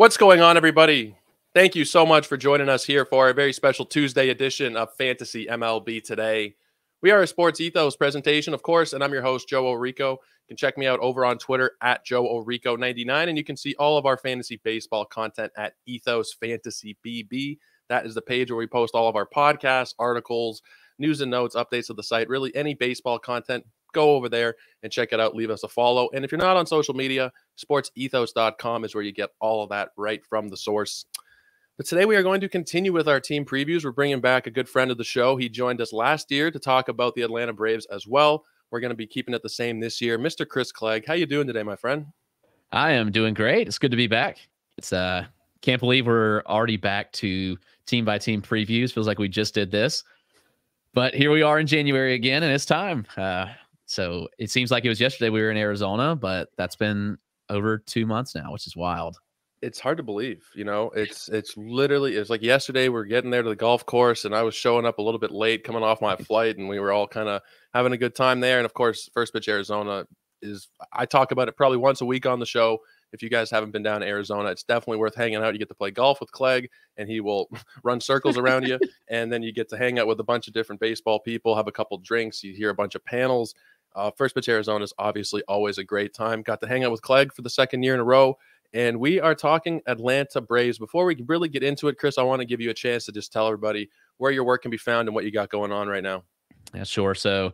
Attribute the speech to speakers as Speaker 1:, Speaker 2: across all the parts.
Speaker 1: What's going on, everybody? Thank you so much for joining us here for a very special Tuesday edition of Fantasy MLB Today. We are a Sports Ethos presentation, of course, and I'm your host, Joe Orico. You can check me out over on Twitter at JoeOrico99, and you can see all of our fantasy baseball content at Ethos Fantasy BB. That is the page where we post all of our podcasts, articles, news and notes, updates of the site, really any baseball content. Go over there and check it out. Leave us a follow. And if you're not on social media, sportsethos.com is where you get all of that right from the source. But today we are going to continue with our team previews. We're bringing back a good friend of the show. He joined us last year to talk about the Atlanta Braves as well. We're going to be keeping it the same this year. Mr. Chris Clegg, how you doing today, my friend?
Speaker 2: I am doing great. It's good to be back. It's can't believe we're already back to team by team previews. Feels like we just did this. But here we are in January again, and it's time. So it seems like it was yesterday we were in Arizona, but that's been over 2 months now, which is wild.
Speaker 1: It's hard to believe, you know, it's literally, it's like yesterday we're getting there to the golf course and I was showing up a little bit late coming off my flight and we were all kind of having a good time there. And of course, First Pitch Arizona I talk about it probably once a week on the show. If you guys haven't been down to Arizona, it's definitely worth hanging out. You get to play golf with Clegg and he will run circles around you. And then you get to hang out with a bunch of different baseball people, have a couple drinks. You hear a bunch of panels. First Pitch Arizona is obviously always a great time. Got to hang out with Clegg for the second year in a row. And we are talking Atlanta Braves. Before we really get into it, Chris, I want to give you a chance to just tell everybody where your work can be found and what you got going on right now.
Speaker 2: Yeah, sure. So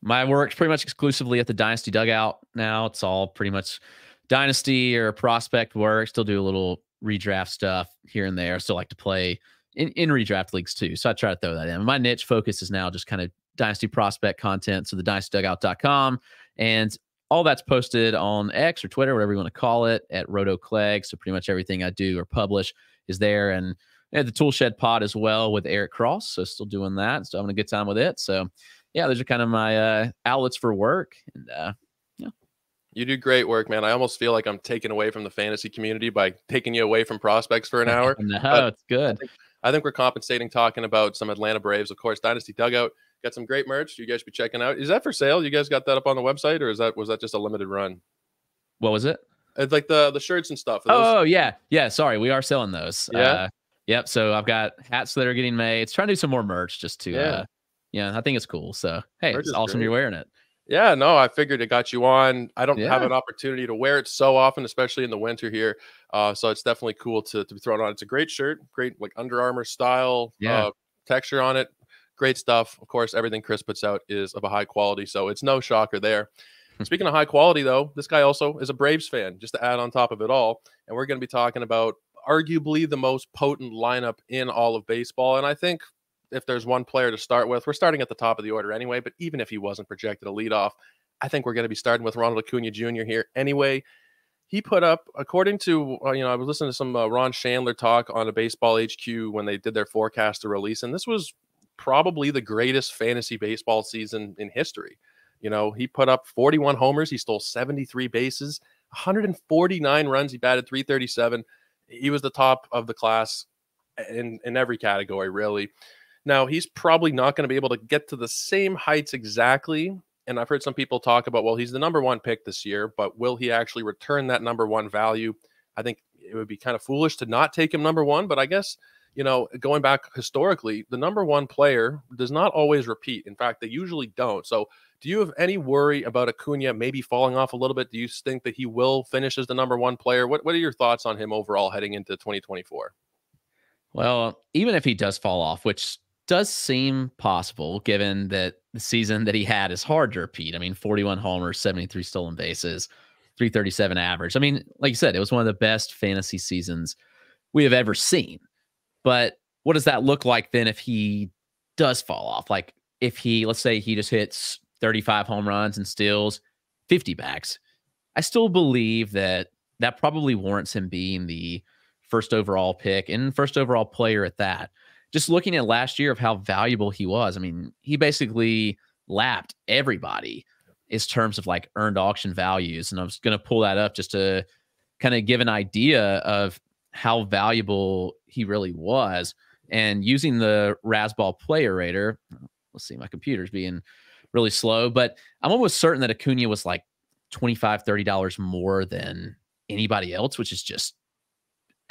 Speaker 2: my work's pretty much exclusively at the Dynasty Dugout now. It's all pretty much Dynasty or prospect work. Still do a little redraft stuff here and there. Still like to play in redraft leagues too. So I try to throw that in. My niche focus is now just kind of Dynasty prospect content. So the dynastydugout.com, and all that's posted on X or Twitter, whatever you want to call it, at Roto Clegg. So pretty much everything I do or publish is there. And the Toolshed pod as well with Eric Cross. So still doing that. Still having a good time with it. So yeah, those are kind of my outlets for work. And yeah.
Speaker 1: You do great work, man. I almost feel like I'm taken away from the fantasy community by taking you away from prospects for an hour.
Speaker 2: No, it's good.
Speaker 1: I think we're compensating talking about some Atlanta Braves. Of course, Dynasty Dugout. Got some great merch. You guys be checking out. Is that for sale? You guys got that up on the website, or was that just a limited run?
Speaker 2: What was it?
Speaker 1: It's like the shirts and stuff.
Speaker 2: Oh yeah. Sorry, we are selling those.
Speaker 1: Yeah.
Speaker 2: Yep. So I've got hats that are getting made. Trying to do some more merch just to. Yeah. I think it's cool. So hey, it's awesome great. You're wearing it.
Speaker 1: Yeah. No, I figured it got you on. I don't have an opportunity to wear it so often, especially in the winter here. So it's definitely cool to be thrown on. It's a great shirt, great like Under Armour style texture on it. Great stuff. Of course, everything Chris puts out is of a high quality, so it's no shocker there. Speaking of high quality, though, this guy also is a Braves fan, just to add on top of it all. And we're going to be talking about arguably the most potent lineup in all of baseball. And I think if there's one player to start with, we're starting at the top of the order anyway, but even if he wasn't projected to lead off, I think we're going to be starting with Ronald Acuna Jr. here anyway. He put up, according to, I was listening to some Ron Chandler talk on a Baseball HQ when they did their forecast to release, and this was probably the greatest fantasy baseball season in history. You know, he put up 41 homers. He stole 73 bases, 149 runs. He batted .337. He was the top of the class in every category, really. Now, he's probably not going to be able to get to the same heights exactly. And I've heard some people talk about, well, he's the number one pick this year, but will he actually return that number one value? I think it would be kind of foolish to not take him number one, but I guess, you know, going back historically, the number one player does not always repeat. In fact, they usually don't. So do you have any worry about Acuna maybe falling off a little bit? Do you think that he will finish as the number one player? What are your thoughts on him overall heading into 2024?
Speaker 2: Well, even if he does fall off, which does seem possible given that the season that he had is hard to repeat. I mean, 41 homers, 73 stolen bases, .337 average. I mean, like you said, it was one of the best fantasy seasons we have ever seen. But what does that look like then if he does fall off? Like if let's say he just hits 35 home runs and steals 50 bags. I still believe that probably warrants him being the first overall pick and first overall player at that. Just looking at last year of how valuable he was. I mean, he basically lapped everybody in terms of like earned auction values. And I was going to pull that up just to kind of give an idea of how valuable he really was. And using the Razzball player rater, let's see, my computer's being really slow, but I'm almost certain that Acuna was like $25, $30 more than anybody else, which is just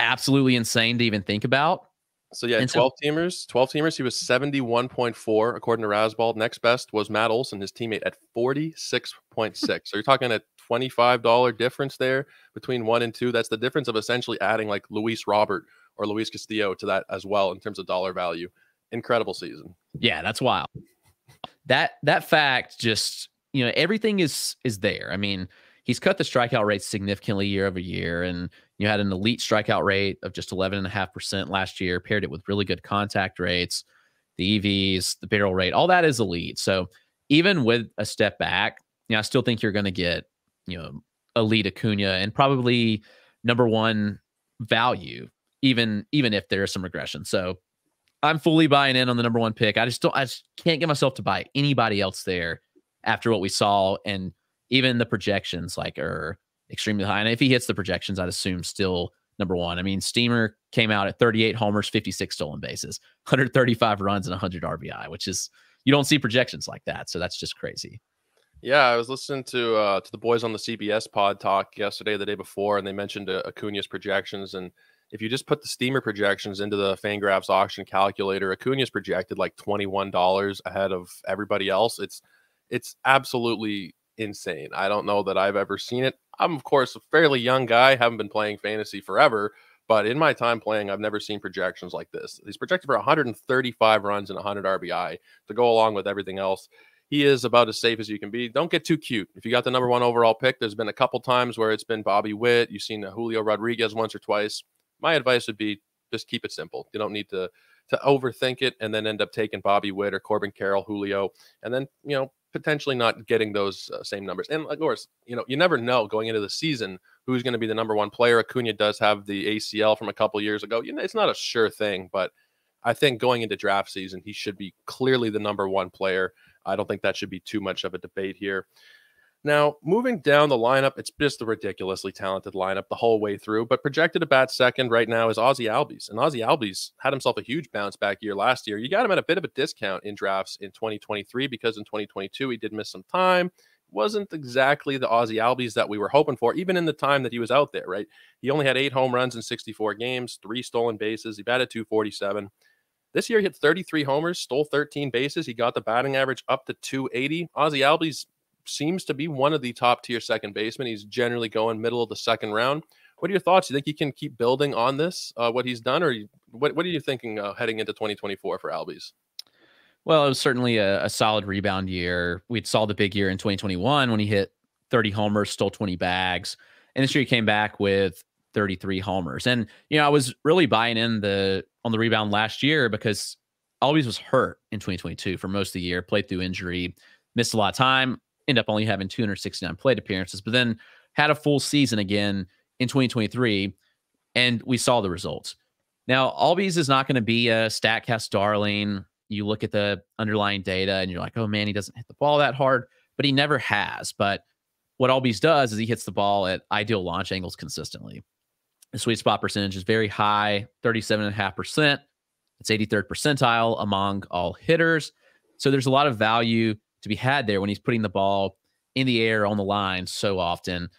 Speaker 2: absolutely insane to even think about.
Speaker 1: So yeah, 12 teamers. He was 71.4 according to Rasball. Next best was Matt Olson, his teammate, at 46.6. So you're talking a $25 difference there between 1 and 2. That's the difference of essentially adding like Luis Robert or Luis Castillo to that as well in terms of dollar value. Incredible season.
Speaker 2: Yeah, that's wild. That fact just, everything is there. I mean, he's cut the strikeout rate significantly year over year, and you had an elite strikeout rate of just 11.5% last year, paired it with really good contact rates, the EVs, the barrel rate, all that is elite. So even with a step back, I still think you're going to get, elite Acuna and probably number one value, even if there is some regression. So I'm fully buying in on the number one pick. I just can't get myself to buy anybody else there after what we saw. And even the projections are extremely high. And if he hits the projections, I'd assume still number one. I mean, Steamer came out at 38 homers, 56 stolen bases, 135 runs, and 100 RBI, which is, you don't see projections like that. So that's just crazy.
Speaker 1: Yeah, I was listening to the boys on the CBS pod talk yesterday, the day before, and they mentioned Acuna's projections. And if you just put the Steamer projections into the Fangraphs auction calculator, Acuna's projected like $21 ahead of everybody else. It's absolutely insane. I don't know that I've ever seen it. I'm, of course, a fairly young guy, haven't been playing fantasy forever, but in my time playing, I've never seen projections like this. He's projected for 135 runs and 100 RBI to go along with everything else. He is about as safe as you can be. Don't get too cute. If you got the number one overall pick, there's been a couple times where it's been Bobby Witt. You've seen Julio Rodriguez once or twice. My advice would be just keep it simple. You don't need to overthink it and then end up taking Bobby Witt or Corbin Carroll, Julio, and then, potentially not getting those same numbers. And of course, you never know going into the season who's going to be the number one player. Acuna does have the ACL from a couple years ago. It's not a sure thing, but I think going into draft season, he should be clearly the number one player. I don't think that should be too much of a debate here. Now, moving down the lineup, it's just a ridiculously talented lineup the whole way through, but projected to bat second right now is Ozzie Albies. And Ozzie Albies had himself a huge bounce back year last year. You got him at a bit of a discount in drafts in 2023 because in 2022 he did miss some time. Wasn't exactly the Ozzie Albies that we were hoping for, even in the time that he was out there, right? He only had 8 home runs in 64 games, 3 stolen bases. He batted .247. This year he hit 33 homers, stole 13 bases. He got the batting average up to .280. Ozzie Albies seems to be one of the top tier second basemen. He's generally going middle of the second round. What are your thoughts? Do you think he can keep building on this, what he's done, or what are you thinking heading into 2024 for Albies?
Speaker 2: Well, it was certainly a solid rebound year. We saw the big year in 2021 when he hit 30 homers, stole 20 bags. And this year he came back with 33 homers. And, I was really buying in on the rebound last year because Albies was hurt in 2022 for most of the year, played through injury, missed a lot of time, ended up only having 269 plate appearances, but then had a full season again in 2023, and we saw the results. Now, Albies is not going to be a StatCast darling. You look at the underlying data, and you're like, oh, man, he doesn't hit the ball that hard, but he never has. But what Albies does is he hits the ball at ideal launch angles consistently. The sweet spot percentage is very high, 37.5%. It's 83rd percentile among all hitters. So there's a lot of value to be had there when he's putting the ball in the air on the line so often.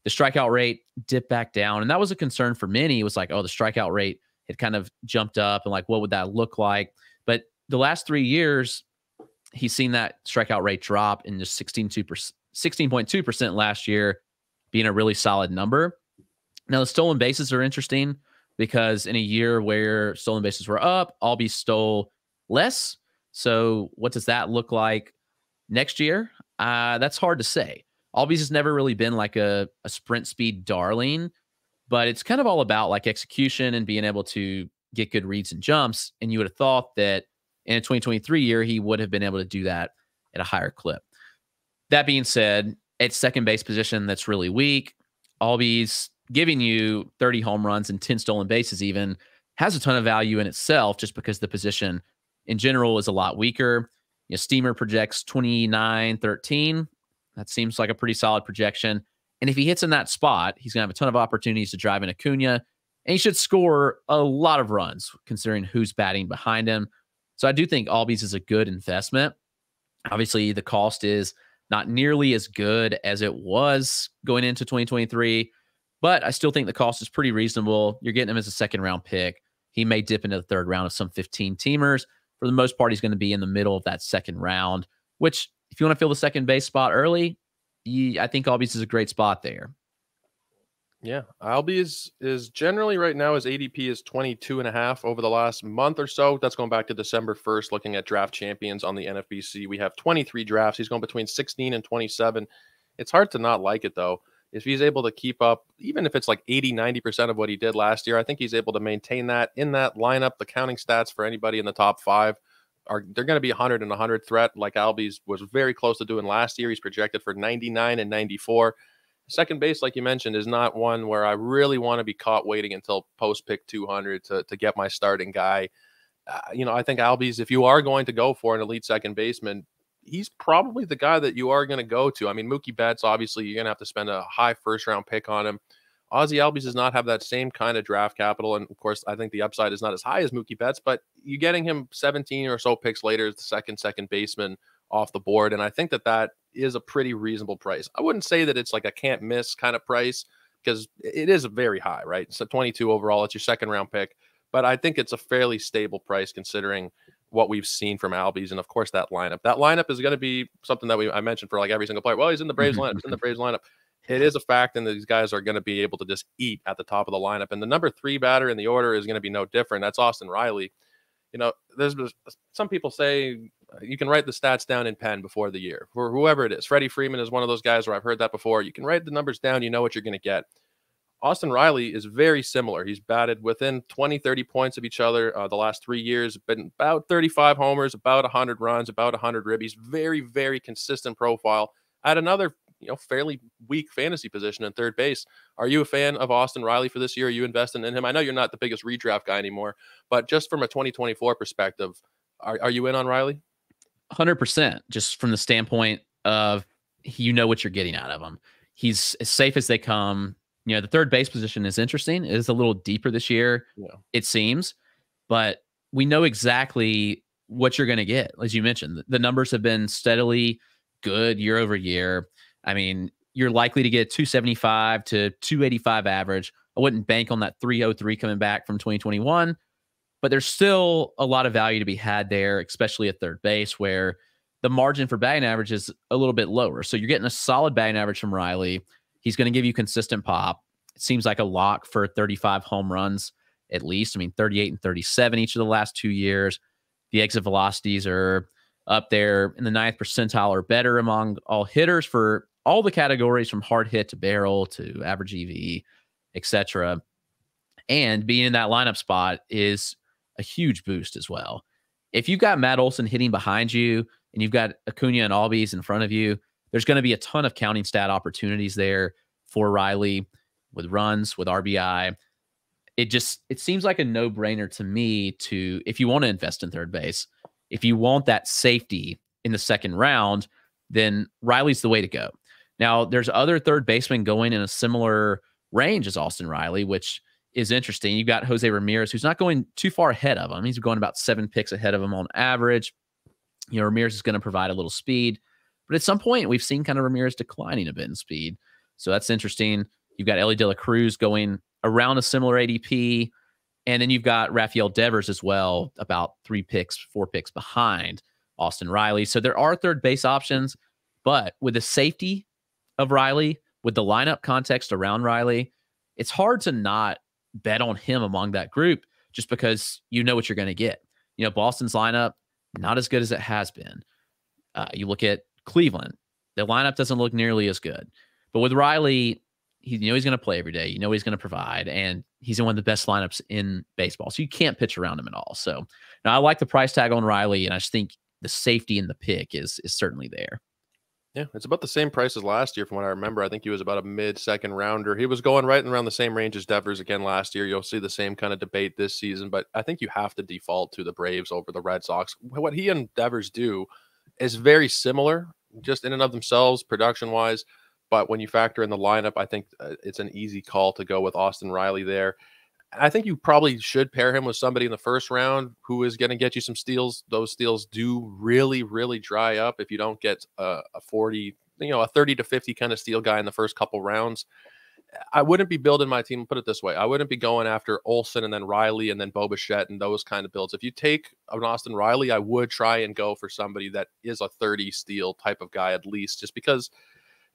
Speaker 2: The strikeout rate dipped back down, and that was a concern for many. It was like, oh, the strikeout rate had kind of jumped up, and like, what would that look like? But the last 3 years, he's seen that strikeout rate drop in just 16.2% last year, being a really solid number. Now, the stolen bases are interesting because in a year where stolen bases were up, Albies stole less. So what does that look like next year? That's hard to say. Albies has never really been like a sprint speed darling, but it's kind of all about like execution and being able to get good reads and jumps. And you would have thought that in a 2023 year, he would have been able to do that at a higher clip. That being said, at second base position, that's really weak. Albies giving you 30 home runs and 10 stolen bases even has a ton of value in itself just because the position in general is a lot weaker. Steamer projects 29-13. That seems like a pretty solid projection. And if he hits in that spot, he's going to have a ton of opportunities to drive in Acuna, and he should score a lot of runs considering who's batting behind him. So I do think Albies is a good investment. Obviously, the cost is not nearly as good as it was going into 2023, But I still think the cost is pretty reasonable. You're getting him as a second-round pick. He may dip into the third round of some 15 teamers. For the most part, he's going to be in the middle of that second round, which if you want to fill the second base spot early, I think Albies is a great spot there.
Speaker 1: Yeah, Albies is generally right now his ADP is 22.5 over the last month or so. That's going back to December 1st, looking at draft champions on the NFBC. We have 23 drafts. He's going between 16 and 27. It's hard to not like it, though. If he's able to keep up, even if it's like 80, 90% of what he did last year, I think he's able to maintain that in that lineup. The counting stats for anybody in the top 5 they're going to be 100 and 100 threat, like Albies was very close to doing last year. He's projected for 99 and 94. Second base, like you mentioned, is not one where I really want to be caught waiting until post pick 200 to get my starting guy. I think Albies, if you are going to go for an elite second baseman, he's probably the guy that you are going to go to. I mean, Mookie Betts, obviously, you're going to have to spend a high first-round pick on him. Ozzie Albies does not have that same kind of draft capital, and, of course, I think the upside is not as high as Mookie Betts, but you're getting him 17 or so picks later as the second baseman off the board, and I think that is a pretty reasonable price. I wouldn't say that it's like a can't-miss kind of price because it is very high, right? So 22 overall, it's your second-round pick, but I think it's a fairly stable price considering what we've seen from Albies, and of course that lineup. That lineup is going to be something that I mentioned for like every single player. Well, he's in the Braves lineup. He's in the Braves lineup. It is a fact, and these guys are going to be able to just eat at the top of the lineup. And the number 3 batter in the order is going to be no different. That's Austin Riley. There's some people say you can write the stats down in pen before the year for whoever it is. Freddie Freeman is one of those guys where I've heard that before. You can write the numbers down. You know what you're going to get. Austin Riley is very similar. He's batted within 20, 30 points of each other the last 3 years, been about 35 homers, about 100 runs, about 100 ribbies. Very, very consistent profile. At another, fairly weak fantasy position in third base. Are you a fan of Austin Riley for this year? Are you investing in him? I know you're not the biggest redraft guy anymore, but just from a 2024 perspective, are you in on Riley?
Speaker 2: 100%, just from the standpoint of what you're getting out of him. He's as safe as they come. The third base position is interesting. It is a little deeper this year, it seems, but we know exactly what you're going to get. As you mentioned, the numbers have been steadily good year over year. I mean, you're likely to get 275 to 285 average. I wouldn't bank on that 303 coming back from 2021, but there's still a lot of value to be had there, especially at third base where the margin for batting average is a little bit lower. So you're getting a solid batting average from Riley. He's going to give you consistent pop. It seems like a lock for 35 home runs at least. I mean, 38 and 37 each of the last 2 years. The exit velocities are up there in the 9th percentile or better among all hitters for all the categories from hard hit to barrel to average EV, etc. And being in that lineup spot is a huge boost as well. If you've got Matt Olson hitting behind you and you've got Acuna and Albies in front of you, there's going to be a ton of counting stat opportunities there for Riley with runs, with RBI. It seems like a no-brainer to me if you want to invest in third base, if you want that safety in the second round, then Riley's the way to go. Now, there's other third basemen going in a similar range as Austin Riley, which is interesting. You've got Jose Ramirez, who's not going too far ahead of him. He's going about 7 picks ahead of him on average. Ramirez is going to provide a little speed. But at some point, we've seen kind of Ramirez declining a bit in speed. So that's interesting. You've got Ellie De La Cruz going around a similar ADP. And then you've got Rafael Devers as well, about 4 picks behind Austin Riley. So there are third base options. But with the safety of Riley, with the lineup context around Riley, it's hard to not bet on him among that group just because you know what you're going to get. Boston's lineup, not as good as it has been. You look at Cleveland, the lineup doesn't look nearly as good. But with Riley, he's going to play every day. He's going to provide, and he's in one of the best lineups in baseball. So you can't pitch around him at all. So now I like the price tag on Riley, and I just think the safety in the pick is certainly there.
Speaker 1: Yeah, it's about the same price as last year from what I remember. I think he was about a mid-second rounder. He was going right around the same range as Devers again last year. You'll see the same kind of debate this season, but I think you have to default to the Braves over the Red Sox. What he and Devers do is very similar, just in and of themselves, production-wise. But when you factor in the lineup, I think it's an easy call to go with Austin Riley there. I think you probably should pair him with somebody in the first round who is going to get you some steals. Those steals do really, really dry up if you don't get a 30 to 50 kind of steal guy in the first couple rounds. I wouldn't be building my team, put it this way. I wouldn't be going after Olsen and then Riley and then Bo Bichette and those kind of builds. If you take an Austin Riley, I would try and go for somebody that is a 30 steal type of guy at least, just because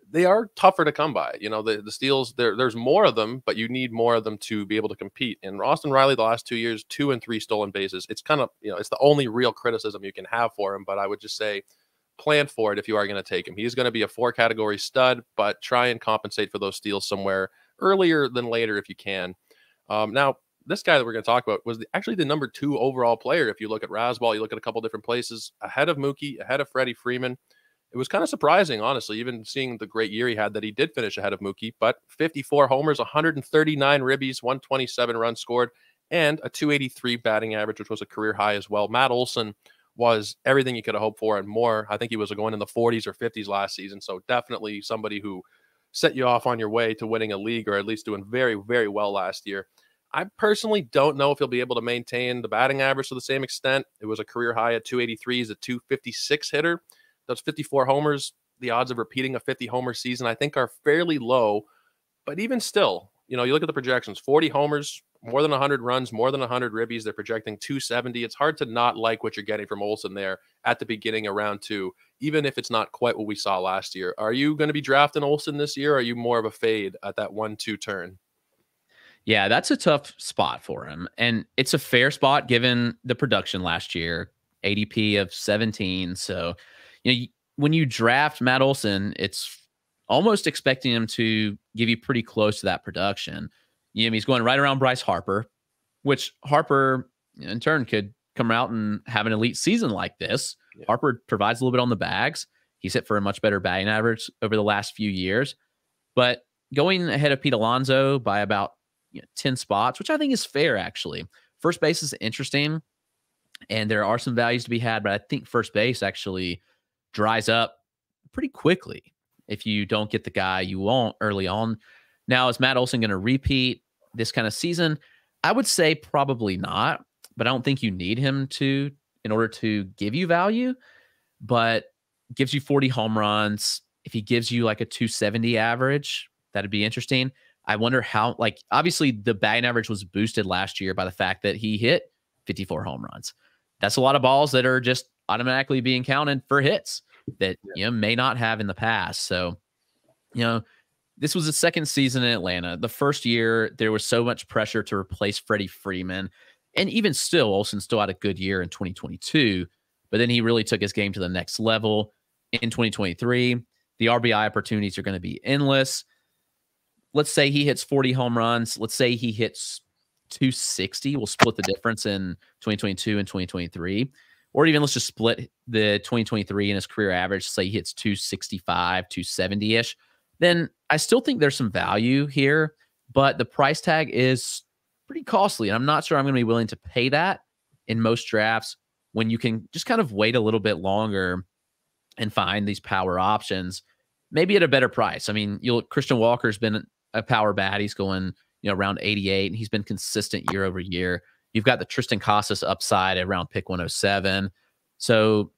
Speaker 1: they are tougher to come by. You know, the steals, there's more of them, but you need more of them to be able to compete. And Austin Riley, the last 2 years, 2 and 3 stolen bases. It's kind of, you know, it's the only real criticism you can have for him. But I would just say, plan for it if you are going to take him. He's going to be a 4-category stud, but try and compensate for those steals somewhere earlier than later if you can. Now, this guy that we're going to talk about was actually the number 2 overall player. If you look at Razzball, you look at a couple different places, ahead of Mookie, ahead of Freddie Freeman. It was kind of surprising, honestly, even seeing the great year he had, that he did finish ahead of Mookie. But 54 homers, 139 ribbies, 127 runs scored, and a 283 batting average, which was a career high as well. Matt Olson was everything you could have hoped for and more. I think he was going in the 40s or 50s last season. So definitely somebody who set you off on your way to winning a league, or at least doing very, very well last year. I personally don't know if he'll be able to maintain the batting average to the same extent. It was a career high at 283. He's a 256 hitter. Those 54 homers, the odds of repeating a 50 homer season, I think, are fairly low. But even still, you know, you look at the projections, 40 homers, more than 100 runs, more than 100 ribbies. They're projecting 270. It's hard to not like what you're getting from Olsen there at the beginning of round 2, even if it's not quite what we saw last year. Are you going to be drafting Olsen this year? Or are you more of a fade at that 1-2 turn?
Speaker 2: Yeah, that's a tough spot for him. And it's a fair spot given the production last year, ADP of 17. So, you know, when you draft Matt Olson, it's almost expecting him to give you pretty close to that production. You know, he's going right around Bryce Harper, which Harper in turn could come out and have an elite season like this. Yeah. Harper provides a little bit on the bags. He's hit for a much better batting average over the last few years. But going ahead of Pete Alonso by about 10 spots, which I think is fair, actually. First base is interesting, and there are some values to be had, but I think first base actually dries up pretty quickly if you don't get the guy you want early on. Now, is Matt Olson going to repeat this kind of season? I would say probably not, but I don't think you need him to in order to give you value, but gives you 40 home runs. If he gives you like a 270 average, that'd be interesting. I wonder how, like, obviously the batting average was boosted last year by the fact that he hit 54 home runs. That's a lot of balls that are just automatically being counted for hits that, you know, may not have in the past. So, you know, this was the second season in Atlanta. The first year, there was so much pressure to replace Freddie Freeman. And even still, Olsen still had a good year in 2022. But then he really took his game to the next level in 2023. The RBI opportunities are going to be endless. Let's say he hits 40 home runs. Let's say he hits 260. We'll split the difference in 2022 and 2023. Or even let's just split the 2023 and his career average. Say he hits 265, 270-ish. Then I still think there's some value here, but the price tag is pretty costly. And I'm not sure I'm going to be willing to pay that in most drafts when you can just kind of wait a little bit longer and find these power options, maybe at a better price. I mean, Christian Walker's been a power bat. He's going, around 88, and he's been consistent year over year. You've got the Tristan Casas upside around pick 107. So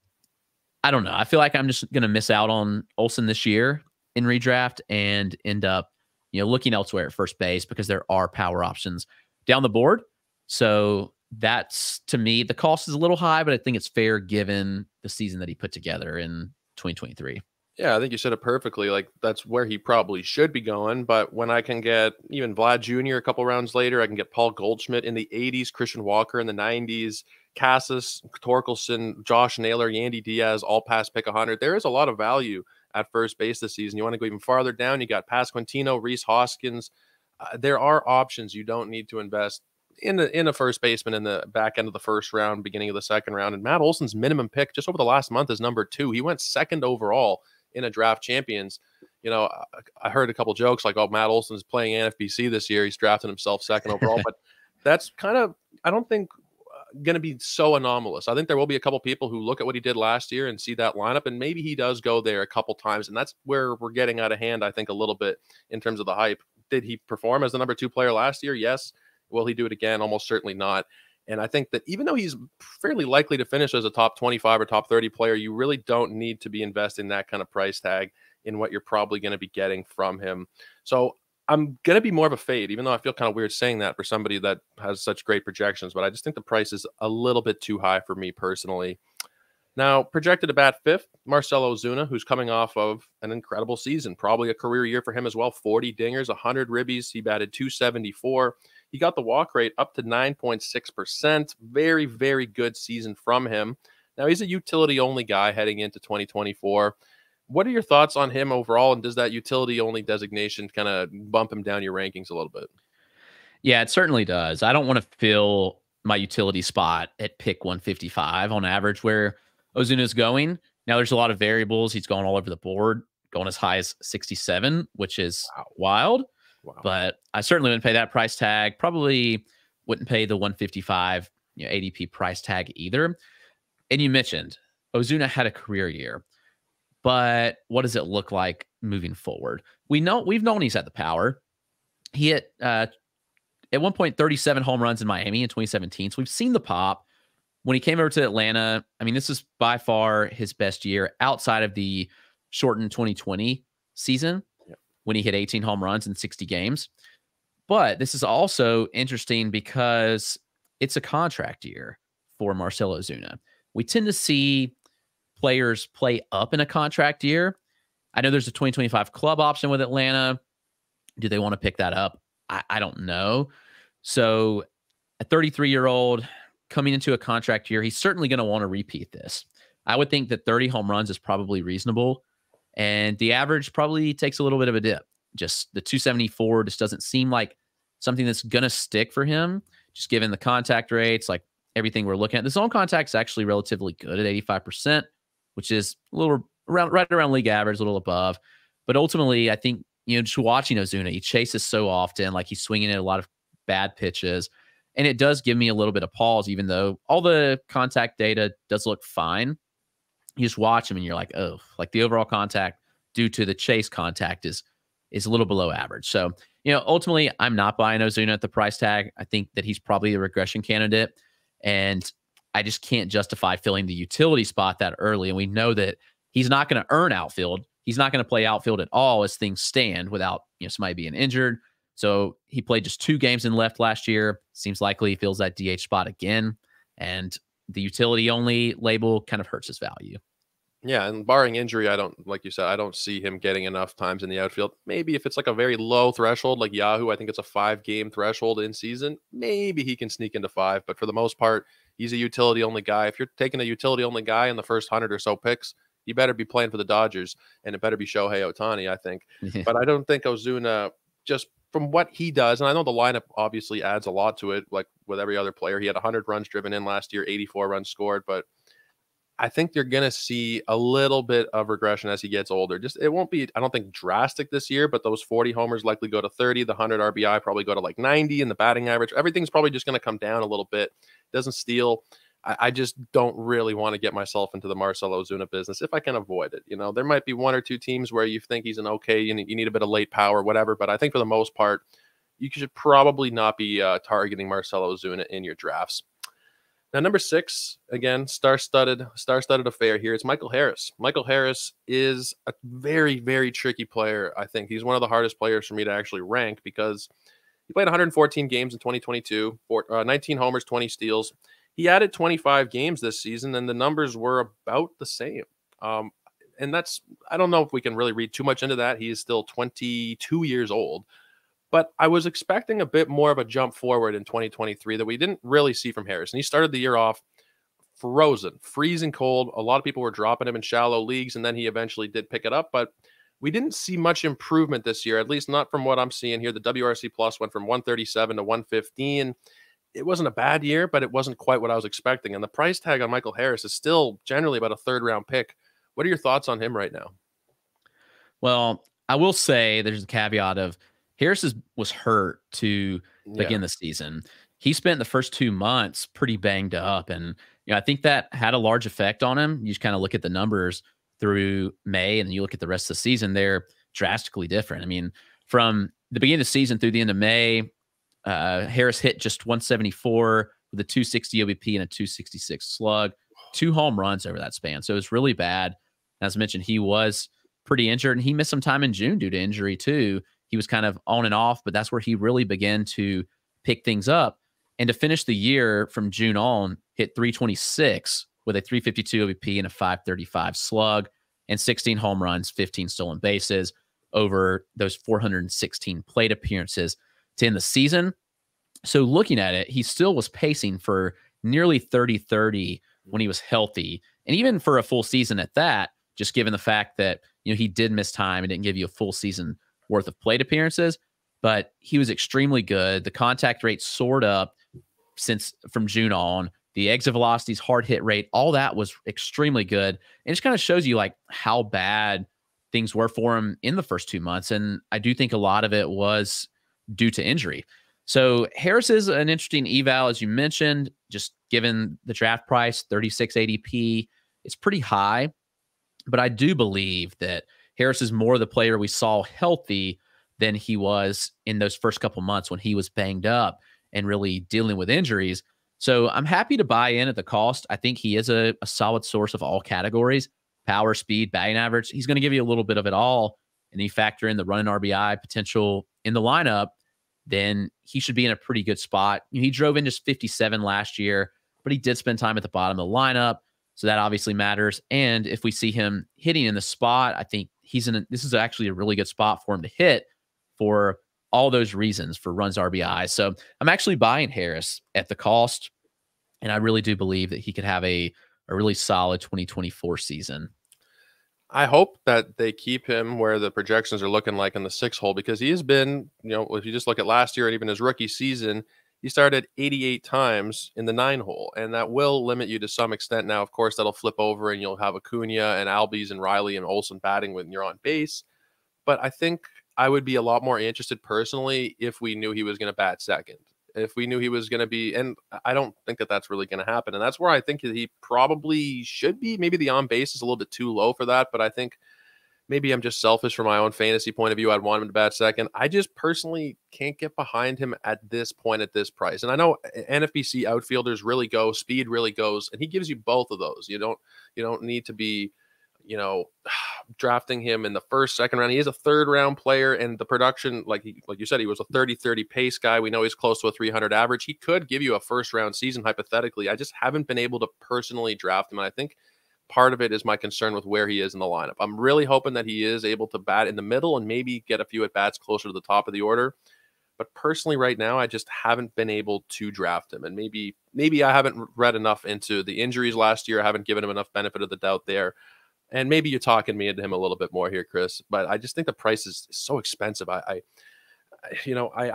Speaker 2: I don't know. I feel like I'm just going to miss out on Olsen this year in redraft and end up, looking elsewhere at first base because there are power options down the board. So that's, to me, the cost is a little high, but I think it's fair given the season that he put together in 2023.
Speaker 1: Yeah, I think you said it perfectly. Like, that's where he probably should be going. But when I can get even Vlad Jr. a couple rounds later, I can get Paul Goldschmidt in the 80s, Christian Walker in the 90s, Casas, Torkelson, Josh Naylor, Yandy Diaz, all past pick 100. There is a lot of value at first base this season. You want to go even farther down, you got Pasquantino, Reese Hoskins. There are options. You don't need to invest in a first baseman in the back end of the first round, beginning of the second round. And Matt Olson's minimum pick just over the last month is number 2. He went second overall in a draft champions. I heard a couple jokes like, oh, Matt Olson's playing NFBC this year. He's drafting himself second overall, but that's kind of, I don't think going to be so anomalous. I think there will be a couple people who look at what he did last year and see that lineup, and maybe he does go there a couple times. And that's where we're getting out of hand, I think, a little bit in terms of the hype. Did he perform as the number 2 player last year? Yes. Will he do it again? Almost certainly not. And I think that even though he's fairly likely to finish as a top 25 or top 30 player, you really don't need to be investing that kind of price tag in what you're probably going to be getting from him. So I'm going to be more of a fade, even though I feel kind of weird saying that for somebody that has such great projections, but I just think the price is a little bit too high for me personally. Now, projected to bat fifth, Marcell Ozuna, who's coming off of an incredible season, probably a career year for him as well. 40 dingers, 100 ribbies. He batted 274. He got the walk rate up to 9.6%. Very, very good season from him. Now, he's a utility-only guy heading into 2024. What are your thoughts on him overall, and does that utility-only designation kind of bump him down your rankings a little bit?
Speaker 2: Yeah, it certainly does. I don't want to fill my utility spot at pick 155 on average where Ozuna's going. Now, there's a lot of variables. He's going all over the board, going as high as 67, which is wild. Wow. But I certainly wouldn't pay that price tag. Probably wouldn't pay the 155 ADP price tag either. And you mentioned Ozuna had a career year, but what does it look like moving forward? We've known he's had the power. He hit at one point 37 home runs in Miami in 2017. So we've seen the pop. When he came over to Atlanta, I mean, this is by far his best year outside of the shortened 2020 season when he hit 18 home runs in 60 games. But this is also interesting because it's a contract year for Marcell Ozuna. We tend to see players play up in a contract year. I know there's a 2025 club option with Atlanta. Do they want to pick that up? I don't know. So a 33-year-old coming into a contract year, he's certainly going to want to repeat this. I would think that 30 home runs is probably reasonable. And the average probably takes a little bit of a dip. Just the 274 just doesn't seem like something that's going to stick for him, just given the contact rates, like everything we're looking at. The zone contact is actually relatively good at 85%, which is a little right around league average, a little above. But ultimately, I think, just watching Ozuna, he chases so often, like he's swinging at a lot of bad pitches. And it does give me a little bit of pause, even though all the contact data does look fine. You just watch him and you're like, oh, like the overall contact due to the chase contact is a little below average. So, ultimately, I'm not buying Ozuna at the price tag. I think that he's probably a regression candidate. And I just can't justify filling the utility spot that early. And we know that he's not going to earn outfield. He's not going to play outfield at all as things stand without somebody being injured. So he played just 2 games in left last year. Seems likely he fills that DH spot again. And the utility only label kind of hurts his value.
Speaker 1: Yeah, and barring injury, like you said, I don't see him getting enough times in the outfield. Maybe if it's like a very low threshold, like Yahoo, I think it's a 5-game threshold in season. Maybe he can sneak into 5, but for the most part, he's a utility only guy. If you're taking a utility only guy in the first 100 or so picks, you better be playing for the Dodgers, and it better be Shohei Ohtani, I think. But I don't think Ozuna, just from what he does, and I know the lineup obviously adds a lot to it, like with every other player. He had 100 runs driven in last year, 84 runs scored, but I think you're going to see a little bit of regression as he gets older. Just it won't be, I don't think, drastic this year, but those 40 homers likely go to 30. The 100 RBI probably go to like 90, and the batting average, everything's probably just going to come down a little bit. Doesn't steal. I just don't really want to get myself into the Marcell Ozuna business if I can avoid it. There might be 1 or 2 teams where you think he's an okay, you need a bit of late power, whatever. But I think for the most part, you should probably not be targeting Marcell Ozuna in your drafts. Now, number 6, again, star-studded affair here. It's Michael Harris. Michael Harris is a very, very tricky player. I think he's one of the hardest players for me to actually rank because he played 114 games in 2022, 19 homers, 20 steals. He added 25 games this season, and the numbers were about the same. And I don't know if we can really read too much into that. He is still 22 years old. But I was expecting a bit more of a jump forward in 2023 that we didn't really see from Harris. And he started the year off freezing cold. A lot of people were dropping him in shallow leagues, and then he eventually did pick it up. But we didn't see much improvement this year, at least not from what I'm seeing here. The WRC Plus went from 137 to 115. It wasn't a bad year, but it wasn't quite what I was expecting. And the price tag on Michael Harris is still generally about a 3rd-round pick. What are your thoughts on him right now?
Speaker 2: Well, I will say there's a caveat of Harris was hurt to begin the season. He spent the first 2 months pretty banged up. And I think that had a large effect on him. You just kind of look at the numbers through May, and you look at the rest of the season, they're drastically different. I mean, from the beginning of the season through the end of May, Harris hit just 174 with a 260 OBP and a 266 slug, 2 home runs over that span. So it was really bad. As I mentioned, he was pretty injured, and he missed some time in June due to injury too. he was kind of on and off, but that's where he really began to pick things up. And to finish the year from June on, hit 326 with a 352 OBP and a 535 slug and 16 home runs, 15 stolen bases over those 416 plate appearances to end the season. So looking at it, he still was pacing for nearly 30-30 when he was healthy. And even for a full season at that, just given the fact that, he did miss time and didn't give you a full season worth of plate appearances, but he was extremely good. The contact rate soared up from June on. The exit velocities, hard hit rate, all that was extremely good. And it just kind of shows you like how bad things were for him in the first 2 months. And I do think a lot of it was due to injury. So Harris is an interesting eval, as you mentioned, just given the draft price, 36 ADP. It's pretty high, but I do believe that Harris is more the player we saw healthy than he was in those first couple months when he was banged up and really dealing with injuries. So I'm happy to buy in at the cost. I think he is a solid source of all categories: power, speed, batting average. He's going to give you a little bit of it all. And you factor in the run and RBI potential in the lineup, then he should be in a pretty good spot. He drove in just 57 last year, but he did spend time at the bottom of the lineup. So that obviously matters. And if we see him hitting in the spot, I think this is actually a really good spot for him to hit for all those reasons, for runs, RBI. So I'm actually buying Harris at the cost. And I really do believe that he could have a really solid 2024 season.
Speaker 1: I hope that they keep him where the projections are looking like in the 6 hole, because he has been, if you just look at last year and even his rookie season, he started 88 times in the 9 hole, and that will limit you to some extent. Now, of course, that'll flip over and you'll have Acuna and Albies and Riley and Olsen batting when you're on base. But I think I would be a lot more interested personally if we knew he was going to bat second. If we knew he was going to be, and I don't think that that's really going to happen. And that's where I think that he probably should be. Maybe the on base is a little bit too low for that, but I think maybe I'm just selfish from my own fantasy point of view. I'd want him to bat second. I just personally can't get behind him at this point, at this price. And I know NFBC outfielders really go, speed really goes, and he gives you both of those. You don't need to be, drafting him in the first, second round. He is a 3rd round player, and the production, like you said, he was a 30-30 pace guy. We know he's close to a 300 average. He could give you a 1st round season hypothetically. I just haven't been able to personally draft him, and I think part of it is my concern with where he is in the lineup. I'm really hoping that he is able to bat in the middle and maybe get a few at bats closer to the top of the order. But personally, right now, I just haven't been able to draft him, and maybe I haven't read enough into the injuries last year. I haven't given him enough benefit of the doubt there. And maybe you're talking me into him a little bit more here, Chris, but I just think the price is so expensive. I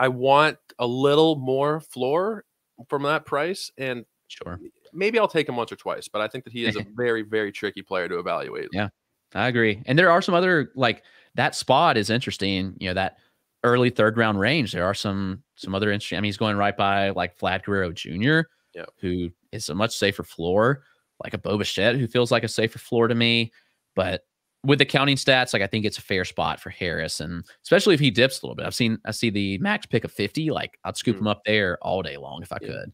Speaker 1: want a little more floor from that price, and
Speaker 2: sure,
Speaker 1: maybe I'll take him once or twice, but I think that he is a very, very tricky player to evaluate.
Speaker 2: Yeah, I agree. And there are some other, like, that spot is interesting. That early 3rd round range, there are some other interesting. I mean, he's going right by like Vlad Guerrero Jr., who is a much safer floor, like a Bo Bichette, who feels like a safer floor to me. But with the counting stats, like, I think it's a fair spot for Harris, and especially if he dips a little bit. I see the max pick of 50. Like, I'd scoop him up there all day long if I could.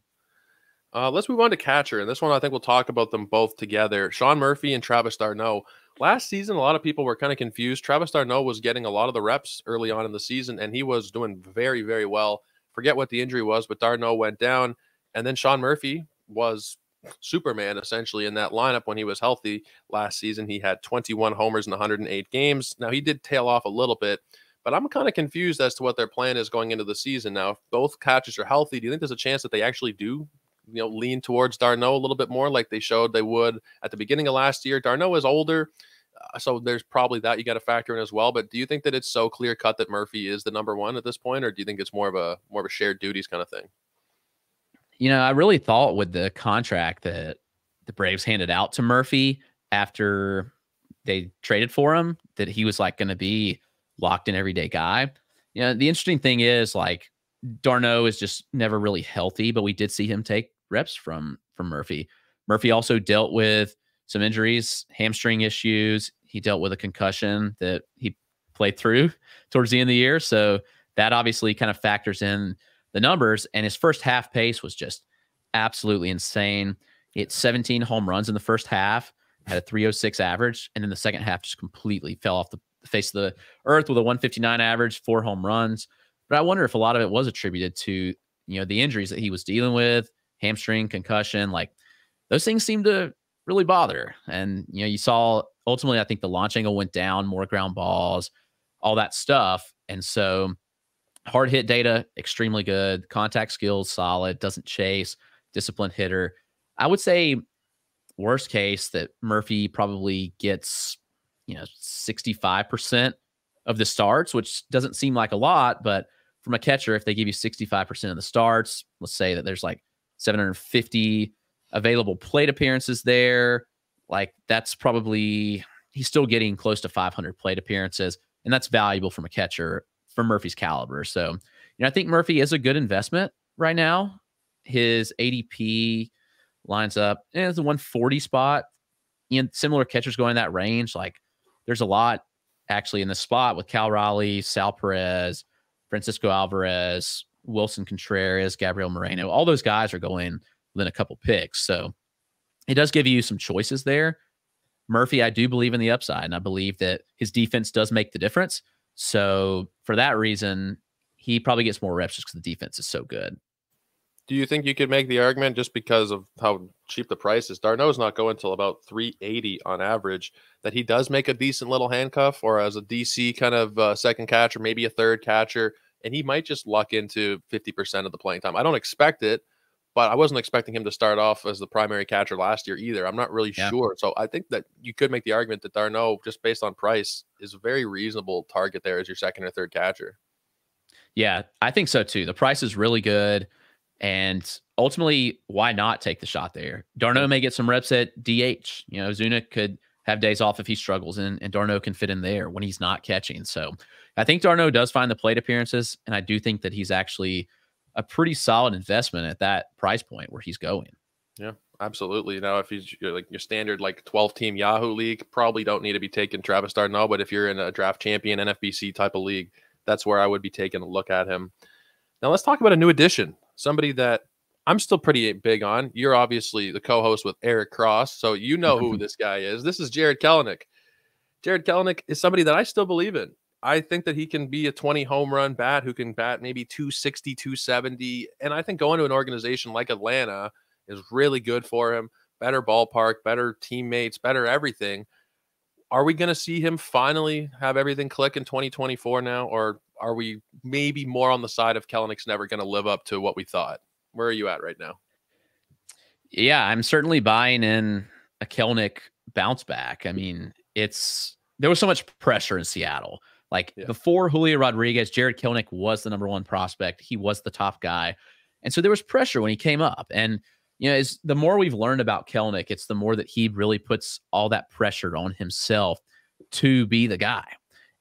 Speaker 1: Let's move on to catcher, and this one I think we'll talk about them both together. Sean Murphy and Travis d'Arnaud. Last season, a lot of people were kind of confused. Travis d'Arnaud was getting a lot of the reps early on in the season, and he was doing very, very well. Forget what the injury was, but d'Arnaud went down, and then Sean Murphy was Superman essentially in that lineup when he was healthy last season. He had 21 homers in 108 games. Now, he did tail off a little bit, but I'm kind of confused as to what their plan is going into the season. Now, if both catchers are healthy, do you think there's a chance that they actually do, lean towards d'Arnaud a little bit more like they showed they would at the beginning of last year? d'Arnaud is older, so there's probably that you got to factor in as well. But do you think that it's so clear cut that Murphy is the number one at this point, or do you think it's more of a shared duties kind of thing?
Speaker 2: I really thought with the contract that the Braves handed out to Murphy after they traded for him, that he was like going to be locked in everyday guy. The interesting thing is, like, d'Arnaud is just never really healthy, but we did see him take reps from Murphy. Murphy also dealt with some injuries, hamstring issues. He dealt with a concussion that he played through towards the end of the year. So that obviously kind of factors in the numbers, and his first half pace was just absolutely insane. He hit 17 home runs in the first half, had a 306 average, and in the second half just completely fell off the face of the earth with a 159 average, 4 home runs. But I wonder if a lot of it was attributed to, the injuries that he was dealing with, hamstring, concussion, like those things seem to really bother. And, you saw ultimately, I think the launch angle went down, more ground balls, all that stuff. And so hard hit data, extremely good. Contact skills, solid. Doesn't chase. Disciplined hitter. I would say worst case that Murphy probably gets, 65% of the starts, which doesn't seem like a lot, but from a catcher, if they give you 65% of the starts, let's say that there's like 750 available plate appearances there. Like that's probably, he's still getting close to 500 plate appearances, and that's valuable from a catcher for Murphy's caliber. So, I think Murphy is a good investment right now. His ADP lines up as the 140 spot. Similar catchers going in that range. Like there's a lot actually in the spot with Cal Raleigh, Sal Perez, Francisco Alvarez, Wilson Contreras, Gabriel Moreno. All those guys are going within a couple picks. So it does give you some choices there. Murphy, I do believe in the upside, and I believe that his defense does make the difference. So for that reason, he probably gets more reps just because the defense is so good.
Speaker 1: Do you think you could make the argument just because of how cheap the price is? D'Arnaud's not going until about 380 on average, that he does make a decent little handcuff, or as a DC kind of second catcher, maybe a third catcher, and he might just luck into 50% of the playing time. I don't expect it, but I wasn't expecting him to start off as the primary catcher last year either. I'm not really sure. So I think that you could make the argument that d'Arnaud, just based on price, is a very reasonable target there as your second or third catcher.
Speaker 2: Yeah, I think so too. The price is really good. And ultimately, why not take the shot there? d'Arnaud may get some reps at DH. Zuna could have days off if he struggles, and d'Arnaud can fit in there when he's not catching. So I think d'Arnaud does find the plate appearances, and I do think that he's actually a pretty solid investment at that price point where he's going.
Speaker 1: Yeah, absolutely. Now, if he's like your standard 12-team Yahoo league, probably don't need to be taking Travis d'Arnaud, but if you're in a draft champion NFBC type of league, that's where I would be taking a look at him. Now let's talk about a new addition. Somebody that I'm still pretty big on. You're obviously the co-host with Eric Cross, so you know who this guy is. This is Jarred Kelenic. Jarred Kelenic is somebody that I still believe in. I think that he can be a 20 home run bat who can bat maybe 260, 270. And I think going to an organization like Atlanta is really good for him. Better ballpark, better teammates, better everything. Are we going to see him finally have everything click in 2024 now? Or are we maybe more on the side of Kelenic's never going to live up to what we thought? Where are you at right now?
Speaker 2: Yeah, I'm certainly buying in a Kelenic bounce back. I mean, there was so much pressure in Seattle. Before Julio Rodriguez, Jarred Kelenic was the number one prospect. He was the top guy. And so there was pressure when he came up. And, the more we've learned about Kelenic, it's the more that he really puts all that pressure on himself to be the guy.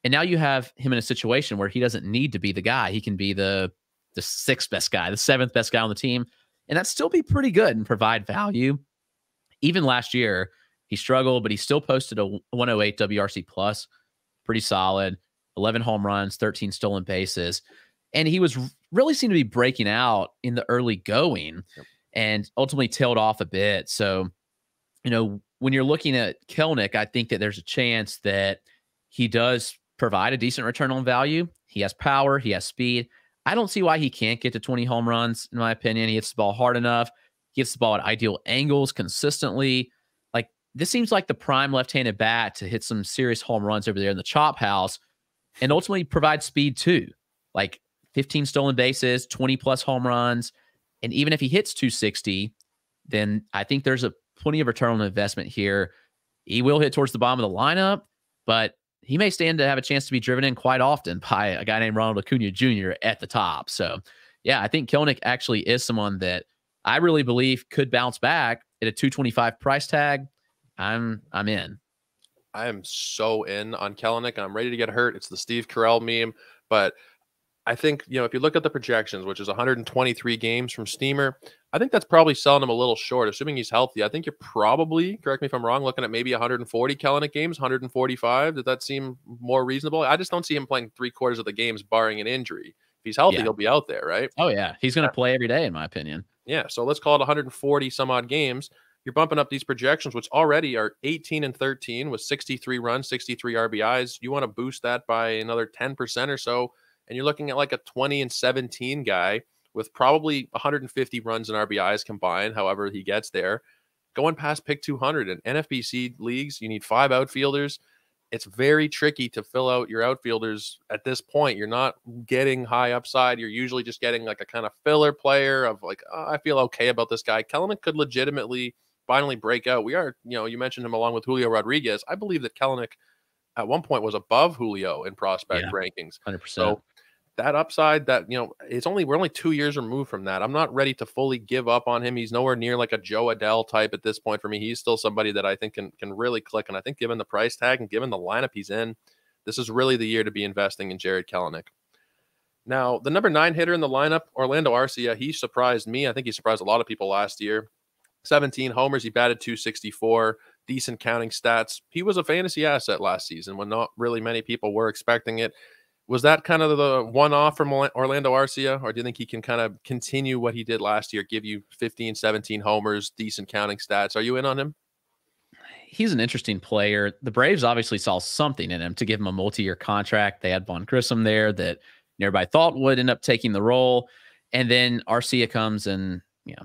Speaker 2: And now you have him in a situation where he doesn't need to be the guy. He can be the sixth best guy, the seventh best guy on the team, and that still be pretty good and provide value. Even last year, he struggled, but he still posted a 108 WRC plus, pretty solid, 11 home runs, 13 stolen bases. And he was really seemed to be breaking out in the early going and ultimately tailed off a bit. So, when you're looking at Kelenic, I think that there's a chance that he does provide a decent return on value. He has power. He has speed. I don't see why he can't get to 20 home runs, in my opinion. He hits the ball hard enough. He hits the ball at ideal angles consistently. This seems like the prime left-handed bat to hit some serious home runs over there in the chop house and ultimately provide speed too. 15 stolen bases, 20-plus home runs. And even if he hits 260, then I think there's plenty of return on investment here. He will hit towards the bottom of the lineup, but he may stand to have a chance to be driven in quite often by a guy named Ronald Acuna Jr. at the top. So, yeah, I think Kelenic actually is someone that I really believe could bounce back at a 225 price tag. I'm in.
Speaker 1: I am so in on Kelenic. I'm ready to get hurt. It's the Steve Carell meme, but I think, if you look at the projections, which is 123 games from Steamer, I think that's probably selling him a little short, assuming he's healthy. I think you're probably, correct me if I'm wrong, looking at maybe 140 Kelenic games, 145. Does that seem more reasonable? I just don't see him playing 3/4 of the games barring an injury. If he's healthy, he'll be out there, right?
Speaker 2: Oh, yeah. He's going to play every day, in my opinion.
Speaker 1: Yeah, so let's call it 140 some odd games. you're bumping up these projections, which already are 18 and 13 with 63 runs, 63 RBIs. You want to boost that by another 10% or so, and you're looking at like a 20 and 17 guy with probably 150 runs and RBIs combined, however he gets there, going past pick 200. In NFBC leagues, you need 5 outfielders. It's very tricky to fill out your outfielders at this point. You're not getting high upside. You're usually just getting like a kind of filler player of like, oh, I feel okay about this guy. Kelenic could legitimately finally break out. We are, you mentioned him along with Julio Rodriguez. I believe that Kelenic at one point was above Julio in prospect rankings.
Speaker 2: 100%.
Speaker 1: So that upside, that we're only 2 years removed from that. I'm not ready to fully give up on him. He's nowhere near like a Joe Adell type at this point for me. He's still somebody that I think can really click. And I think given the price tag and given the lineup he's in, this is really the year to be investing in Jarred Kelenic. Now, the number 9 hitter in the lineup, Orlando Arcia, he surprised me. I think he surprised a lot of people last year. 17 homers, he batted .264, decent counting stats. He was a fantasy asset last season when not really many people were expecting it. Was that kind of the one-off from Orlando Arcia, or do you think he can kind of continue what he did last year, give you 15, 17 homers, decent counting stats? Are you in on him?
Speaker 2: He's an interesting player. The Braves obviously saw something in him to give him a multi-year contract. They had Vaughn Grissom there that everybody thought would end up taking the role. And then Arcia comes and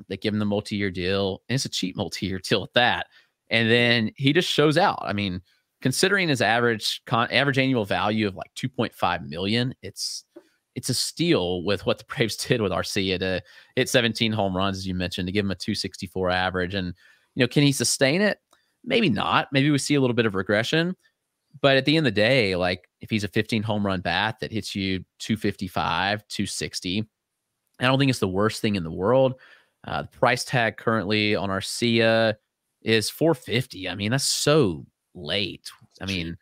Speaker 2: they give him the multi-year deal. And it's a cheap multi-year deal at that. And then he just shows out. I mean, considering his average annual value of like 2.5 million, it's a steal with what the Braves did with Arcia to hit 17 home runs, as you mentioned, to give him a 264 average. And, can he sustain it? Maybe not. Maybe we see a little bit of regression. But at the end of the day, like if he's a 15 home run bat that hits you 255, 260, I don't think it's the worst thing in the world. The price tag currently on Arcia is $450. I mean, that's so late. I mean,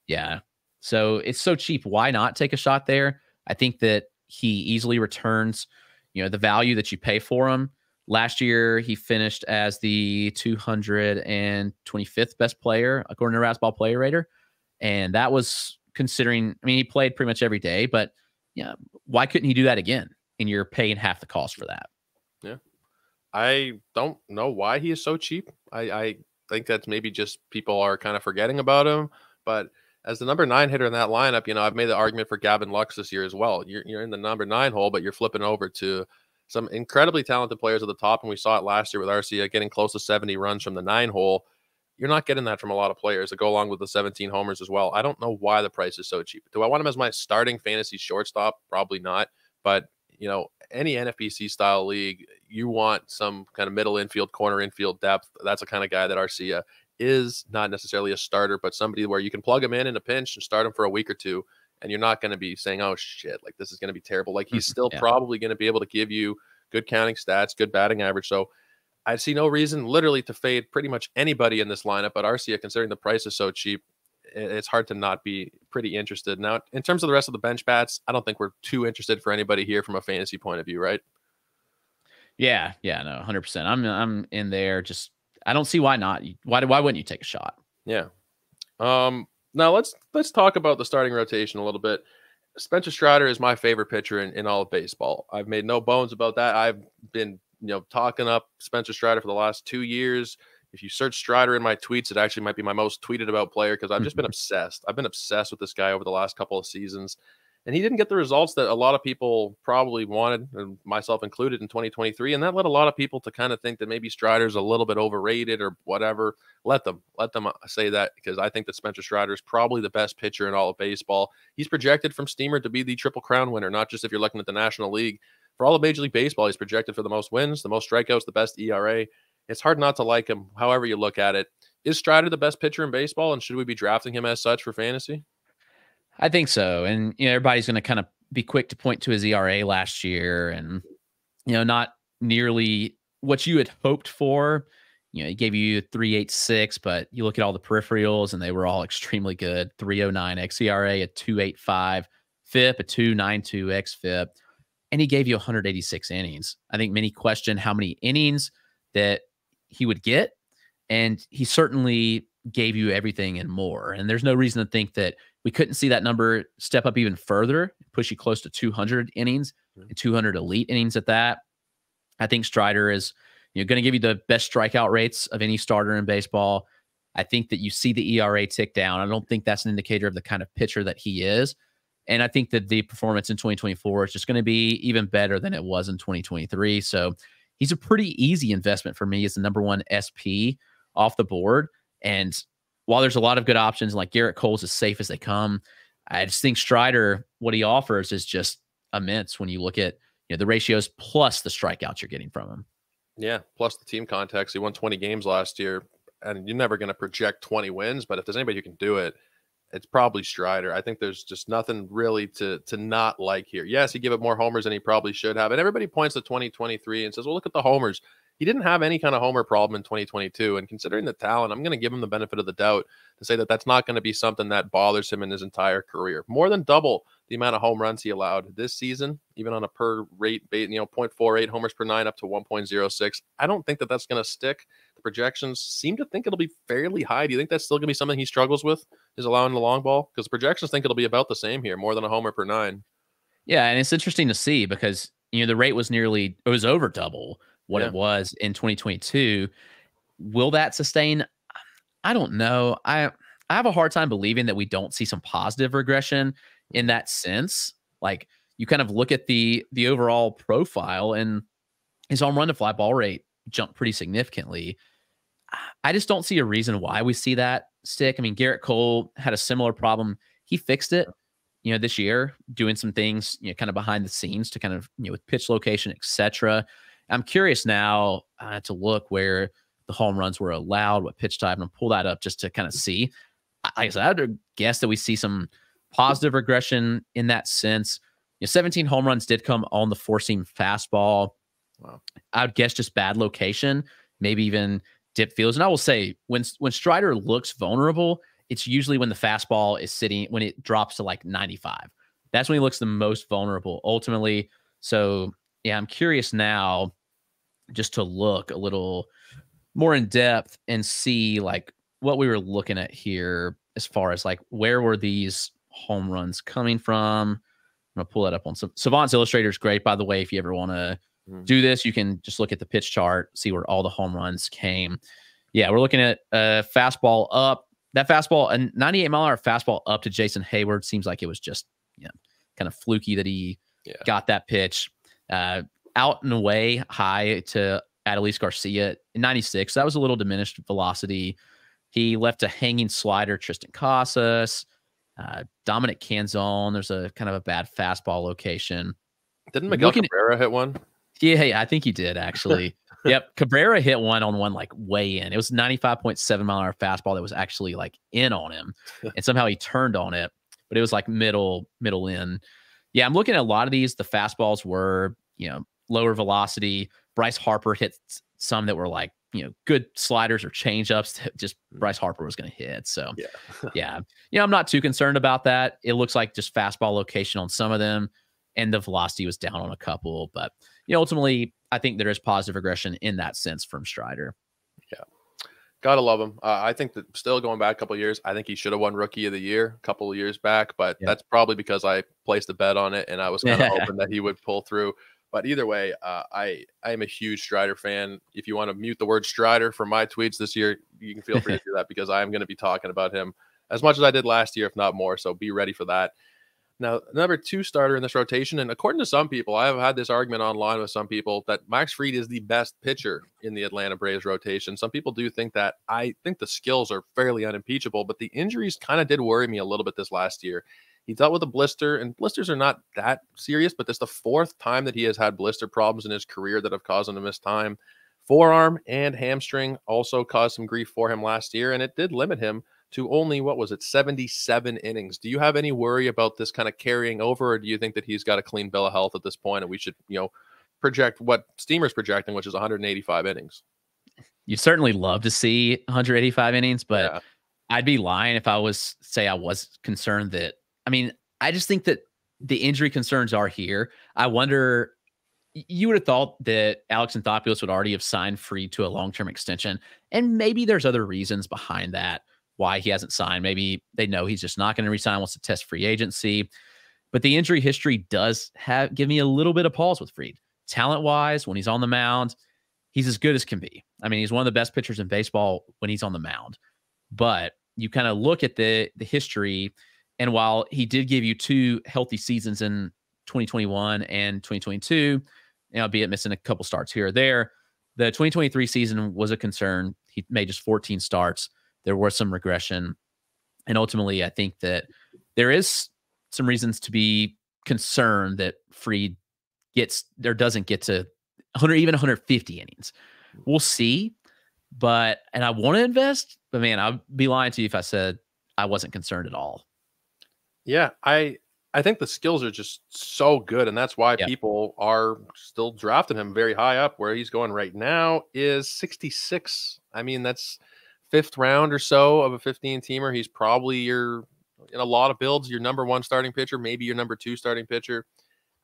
Speaker 2: yeah. So it's so cheap. Why not take a shot there? I think that he easily returns, the value that you pay for him. Last year, he finished as the 225th best player, according to Razzball Player Rater. And that was considering, he played pretty much every day, but why couldn't he do that again? And you're paying half the cost for that.
Speaker 1: Yeah. I don't know why he is so cheap. I think that's maybe just people are kind of forgetting about him. But as the number 9 hitter in that lineup, I've made the argument for Gavin Lux this year as well. You're in the number 9 hole, but you're flipping over to some incredibly talented players at the top. And we saw it last year with Arcia getting close to 70 runs from the 9 hole. You're not getting that from a lot of players that go along with the 17 homers as well. I don't know why the price is so cheap. Do I want him as my starting fantasy shortstop? Probably not. But any NFBC style league, you want some kind of middle infield, corner infield depth. That's the kind of guy that Arcia is. Not necessarily a starter, but somebody where you can plug him in a pinch and start him for a week or two. And you're not going to be saying, oh shit, like this is going to be terrible. Like he's still probably going to be able to give you good counting stats, good batting average. So I see no reason literally to fade pretty much anybody in this lineup, but Arcia, considering the price is so cheap, it's hard to not be pretty interested. Now, in terms of the rest of the bench bats, I don't think we're too interested for anybody here from a fantasy point of view, right?
Speaker 2: Yeah, no, 100%. I'm in there. Just I don't see why not. Why wouldn't you take a shot?
Speaker 1: Yeah. Now let's talk about the starting rotation a little bit. Spencer Strider is my favorite pitcher in all of baseball. I've made no bones about that. I've been talking up Spencer Strider for the last 2 years. If you search Strider in my tweets, it actually might be my most tweeted about player because I've just been obsessed. I've been obsessed with this guy over the last couple of seasons. And he didn't get the results that a lot of people probably wanted, and myself included, in 2023. And that led a lot of people to kind of think that maybe Strider's a little bit overrated or whatever. Let them say that, because I think that Spencer Strider is probably the best pitcher in all of baseball. He's projected from Steamer to be the Triple Crown winner, not just if you're looking at the National League. For all of Major League Baseball, he's projected for the most wins, the most strikeouts, the best ERA. It's hard not to like him, however you look at it. Is Strider the best pitcher in baseball, and should we be drafting him as such for fantasy?
Speaker 2: I think so. And, everybody's going to kind of be quick to point to his ERA last year and, not nearly what you had hoped for. He gave you 3.86, but you look at all the peripherals and they were all extremely good. 3.09 xERA, a 2.85 FIP, a 2.92 xFIP, and he gave you 186 innings. I think many question how many innings that he would get, and he certainly gave you everything and more. And there's no reason to think that we couldn't see that number step up even further, push you close to 200 innings and 200 elite innings at that. I think Strider is You're going to give you the best strikeout rates of any starter in baseball. I think that you see the ERA tick down. I don't think that's an indicator of the kind of pitcher that he is. And I think that the performance in 2024 is just going to be even better than it was in 2023. So he's a pretty easy investment for me as the number one SP off the board. And while there's a lot of good options, like Garrett Cole's as safe as they come, I just think Strider, what he offers is just immense when you look at the ratios plus the strikeouts you're getting from him.
Speaker 1: Yeah, plus the team context. He won 20 games last year, and you're never going to project 20 wins, but if there's anybody who can do it, it's probably Strider. I think there's just nothing really to not like here. Yes, he gave up more homers than he probably should have. And everybody points to 2023 and says, well, look at the homers. He didn't have any kind of homer problem in 2022. And considering the talent, I'm going to give him the benefit of the doubt to say that that's not going to be something that bothers him in his entire career. More than double the amount of home runs he allowed this season, even on a per rate, 0.48 homers per 9 up to 1.06. I don't think that that's going to stick. The projections seem to think it'll be fairly high. Do you think that's still going to be something he struggles with, is allowing the long ball? Because projections think it'll be about the same here, more than a homer per 9.
Speaker 2: Yeah, and it's interesting to see because, the rate was over double what it was in 2022. Will that sustain? I don't know. I have a hard time believing that we don't see some positive regression in that sense. Like, you kind of look at the overall profile, and his home run to fly ball rate jumped pretty significantly. I just don't see a reason why we see that stick. I mean, Garrett Cole had a similar problem. He fixed it, this year, doing some things, kind of behind the scenes to kind of, with pitch location, etc. I'm curious now to look where the home runs were allowed, what pitch type, and pull that up just to kind of see. Like I said, I would guess that we see some positive regression in that sense. 17 home runs did come on the four-seam fastball.
Speaker 1: Wow.
Speaker 2: I would guess just bad location, maybe even dip fields. And I will say, when Strider looks vulnerable, it's usually when the fastball is sitting, when it drops to like 95. That's when he looks the most vulnerable ultimately. So, yeah, I'm curious now just to look a little more in depth and see like what we were looking at here as far as like where were these home runs coming from. I'm going to pull that up on Savant's Illustrator is great, by the way. If you ever want to do this, you can just look at the pitch chart, see where all the home runs came. Yeah, we're looking at a fastball up. That fastball, a 98-mile-an-hour fastball up to Jason Hayward, seems like it was just kind of fluky that he got that pitch. Out and away high to Adolis Garcia in 96. That was a little diminished velocity. He left a hanging slider, Tristan Casas, Dominic Canzone. There's a kind of a bad fastball location.
Speaker 1: Didn't Miguel Cabrera hit one?
Speaker 2: Yeah, I think he did actually. Yep. Cabrera hit one on one like way in. It was 95.7-mile-an-hour fastball that was actually like in on him. And somehow he turned on it, but it was like middle in. Yeah, I'm looking at a lot of these. The fastballs were, lower velocity. Bryce Harper hit some that were like, good sliders or changeups that just Bryce Harper was going to hit. So, yeah, I'm not too concerned about that. It looks like just fastball location on some of them, and the velocity was down on a couple. But, ultimately, I think there is positive regression in that sense from Strider.
Speaker 1: Yeah. Gotta love him. I think that still going back a couple of years, I think he should have won Rookie of the Year a couple of years back, but that's probably because I placed a bet on it and I was kind of hoping that he would pull through. But either way, I am a huge Strider fan. If you want to mute the word Strider from my tweets this year, you can feel free to do that because I am going to be talking about him as much as I did last year, if not more. So be ready for that. Now, number 2 starter in this rotation, and according to some people, I have had this argument online with some people that Max Fried is the best pitcher in the Atlanta Braves rotation. Some people do think that. I think the skills are fairly unimpeachable, but the injuries kind of did worry me a little bit this last year. He dealt with a blister, and blisters are not that serious, but this is the 4th time that he has had blister problems in his career that have caused him to miss time. Forearm and hamstring also caused some grief for him last year, and it did limit him to only, 77 innings. Do you have any worry about this kind of carrying over, or do you think that he's got a clean bill of health at this point and we should, project what Steamer's projecting, which is 185 innings?
Speaker 2: You'd certainly love to see 185 innings, but I'd be lying if I was concerned that, I just think that the injury concerns are here. I wonder, you would have thought that Alex Anthopoulos would already have signed Fried to a long-term extension, and maybe there's other reasons behind that, why he hasn't signed. Maybe they know he's just not going to resign, wants to test free agency. But the injury history does give me a little bit of pause with Fried. Talent-wise, when he's on the mound, he's as good as can be. I mean, he's one of the best pitchers in baseball when he's on the mound. But you kind of look at the history, and while he did give you 2 healthy seasons in 2021 and 2022, albeit missing a couple starts here or there, the 2023 season was a concern. He made just 14 starts. There was some regression. And ultimately, I think that there is some reasons to be concerned that Fried doesn't get to 100, even 150 innings. We'll see. And I want to invest, but man, I'd be lying to you if I said I wasn't concerned at all.
Speaker 1: Yeah, I think the skills are just so good, and that's why people are still drafting him very high up. Where he's going right now is 66. I mean, that's 5th round or so of a 15-teamer. He's probably in a lot of builds, your number 1 starting pitcher, maybe your number 2 starting pitcher.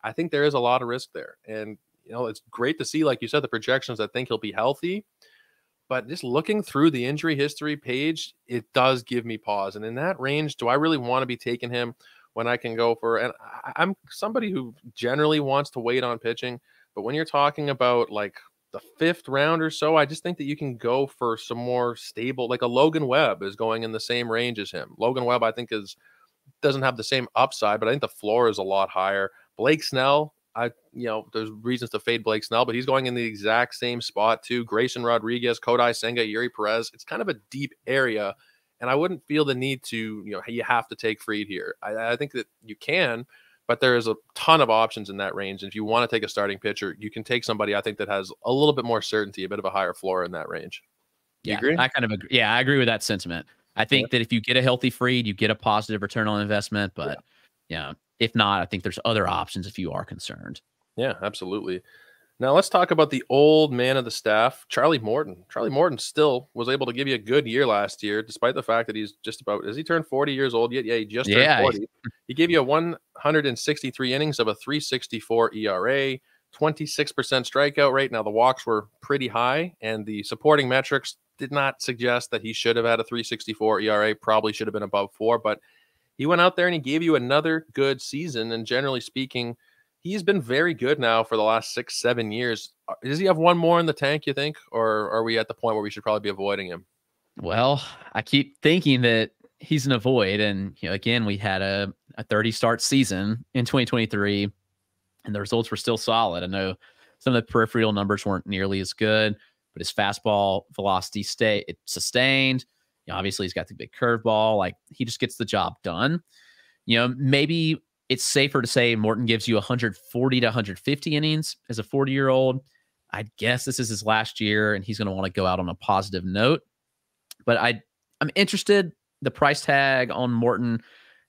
Speaker 1: I think there is a lot of risk there. And, it's great to see, like you said, the projections that think he'll be healthy. But just looking through the injury history page, it does give me pause. And in that range, do I really want to be taking him when I can go for, and I'm somebody who generally wants to wait on pitching, but when you're talking about like the 5th round or so, I just think that you can go for some more stable, like a Logan Webb is going in the same range as him. Logan Webb, I think doesn't have the same upside, but I think the floor is a lot higher. Blake Snell, there's reasons to fade Blake Snell, but he's going in the exact same spot too. Grayson Rodriguez, Kodai Senga, Yuri Perez. It's kind of a deep area, and I wouldn't feel the need to, you have to take Fried here. I think that you can, but there is a ton of options in that range. And if you want to take a starting pitcher, you can take somebody I think that has a little bit more certainty, a bit of a higher floor in that range. You agree?
Speaker 2: I kind of agree. Yeah, I agree with that sentiment. I think that if you get a healthy Fried, you get a positive return on investment, but if not, I think there's other options if you are concerned.
Speaker 1: Yeah, absolutely. Now let's talk about the old man of the staff, Charlie Morton. Charlie Morton still was able to give you a good year last year, despite the fact that he's just about, has he turned 40 years old yet? Yeah, he just turned 40. He gave you a 163 innings of a 3.64 ERA, 26% strikeout rate. Now the walks were pretty high, and the supporting metrics did not suggest that he should have had a 3.64 ERA, probably should have been above 4, but he went out there and he gave you another good season. And generally speaking, he's been very good now for the last 6-7 years. Does he have one more in the tank, you think? Or are we at the point where we should probably be avoiding him?
Speaker 2: Well, I keep thinking that he's an avoid. And, again, we had a 30-start season in 2023, and the results were still solid. I know some of the peripheral numbers weren't nearly as good, but his fastball velocity it sustained. Obviously, he's got the big curveball. Like, he just gets the job done. Maybe it's safer to say Morton gives you 140 to 150 innings as a 40-year-old. I guess this is his last year, and he's going to want to go out on a positive note. But I'm interested. The price tag on Morton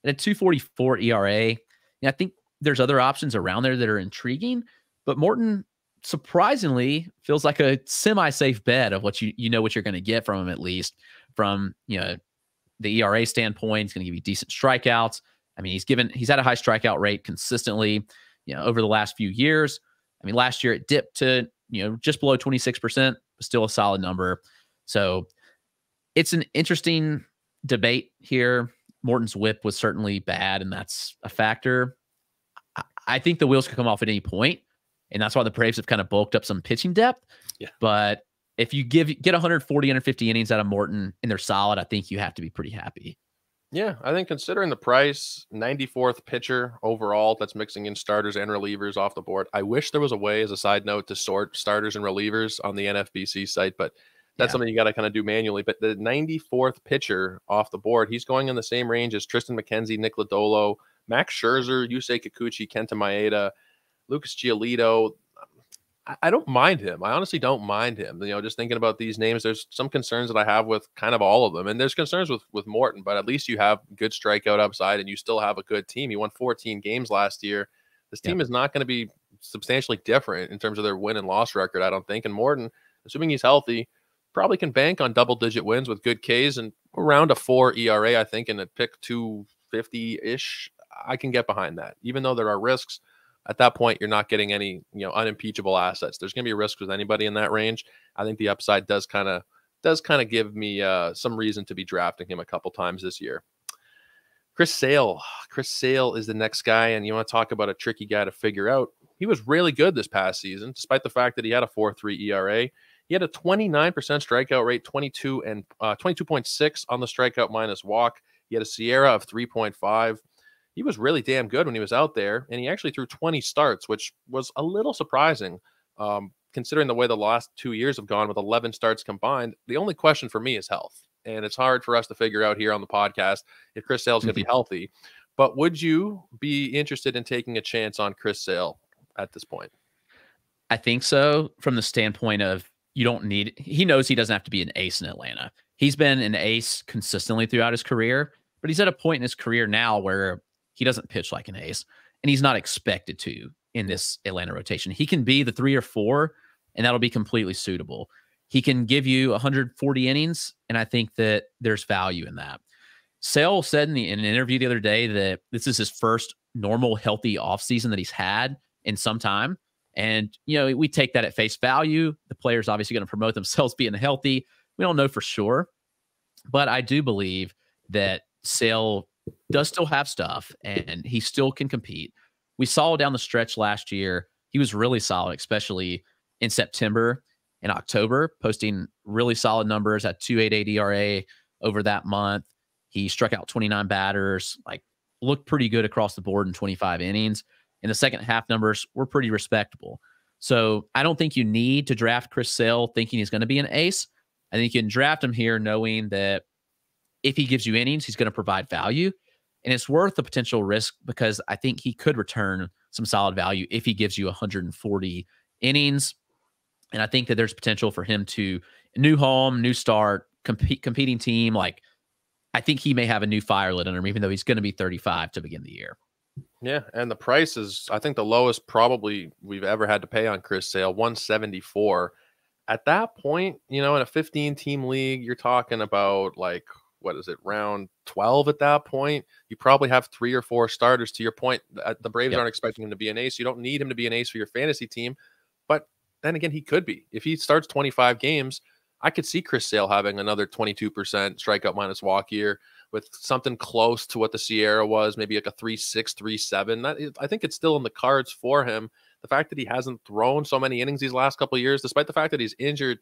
Speaker 2: at a 2.44 ERA. I think there's other options around there that are intriguing, but Morton surprisingly feels like a semi-safe bet of what what you're going to get from him, at least from the ERA standpoint. He's going to give you decent strikeouts. I mean, he's had a high strikeout rate consistently, over the last few years. I mean, last year it dipped to, just below 26%, still a solid number. So it's an interesting debate here. Morton's whip was certainly bad, and that's a factor. I think the wheels could come off at any point, and that's why the Braves have kind of bulked up some pitching depth. Yeah. But if you get 140, 150 innings out of Morton and they're solid, I think you have to be pretty happy.
Speaker 1: Yeah, I think considering the price, 94th pitcher overall that's mixing in starters and relievers off the board. I wish there was a way, as a side note, to sort starters and relievers on the NFBC site, but that's something you got to kind of do manually. But the 94th pitcher off the board, he's going in the same range as Tristan McKenzie, Nick Lodolo, Max Scherzer, Yusei Kikuchi, Kenta Maeda, Lucas Giolito. I don't mind him. I honestly don't mind him. Just thinking about these names, there's some concerns that I have with kind of all of them. And there's concerns with Morton, but at least you have good strikeout upside and you still have a good team. You won 14 games last year. This team is not going to be substantially different in terms of their win and loss record, I don't think. And Morton, assuming he's healthy, probably can bank on double-digit wins with good Ks and around a 4 ERA, I think, and a pick 250-ish. I can get behind that. Even though there are risks, at that point, you're not getting any, unimpeachable assets. There's going to be a risk with anybody in that range. I think the upside does kind of give me some reason to be drafting him a couple times this year. Chris Sale. Chris Sale is the next guy, and you want to talk about a tricky guy to figure out. He was really good this past season, despite the fact that he had a 4.3 ERA. He had a 29% strikeout rate, 22.6 on the strikeout minus walk. He had a SIERA of 3.5. He was really damn good when he was out there, and he actually threw 20 starts, which was a little surprising, considering the way the last 2 years have gone with 11 starts combined. The only question for me is health, and it's hard for us to figure out here on the podcast if Chris Sale's going to be healthy. But would you be interested in taking a chance on Chris Sale at this point?
Speaker 2: I think so, from the standpoint of he knows he doesn't have to be an ace in Atlanta. He's been an ace consistently throughout his career, but he's at a point in his career now where he doesn't pitch like an ace, and he's not expected to in this Atlanta rotation. He can be the 3 or 4, and that'll be completely suitable. He can give you 140 innings, and I think that there's value in that. Sale said in an interview the other day that this is his first normal, healthy offseason that he's had in some time. And, we take that at face value. The player's obviously going to promote themselves being healthy. We don't know for sure. But I do believe that Sale does still have stuff, and he still can compete. We saw down the stretch last year, he was really solid, especially in September and October, posting really solid numbers at 2.88 ERA over that month. He struck out 29 batters, looked pretty good across the board in 25 innings. And the second half numbers were pretty respectable. So I don't think you need to draft Chris Sale thinking he's going to be an ace. I think you can draft him here knowing that if he gives you innings, he's going to provide value. And it's worth the potential risk because I think he could return some solid value if he gives you 140 innings. And I think that there's potential for him to new home, new start, competing team. I think he may have a new fire lit under him, even though he's going to be 35 to begin the year.
Speaker 1: Yeah, and the price is, I think, the lowest probably we've ever had to pay on Chris Sale, 174. At that point, in a 15-team league, you're talking about round 12 at that point? You probably have 3 or 4 starters. To your point, the Braves aren't expecting him to be an ace. You don't need him to be an ace for your fantasy team, but then again, he could be. If he starts 25 games, I could see Chris Sale having another 22% strikeout minus walk year with something close to what the SIERA was, maybe like a 3.6, 3.7. I think it's still in the cards for him. The fact that he hasn't thrown so many innings these last couple of years, despite the fact that he's injured,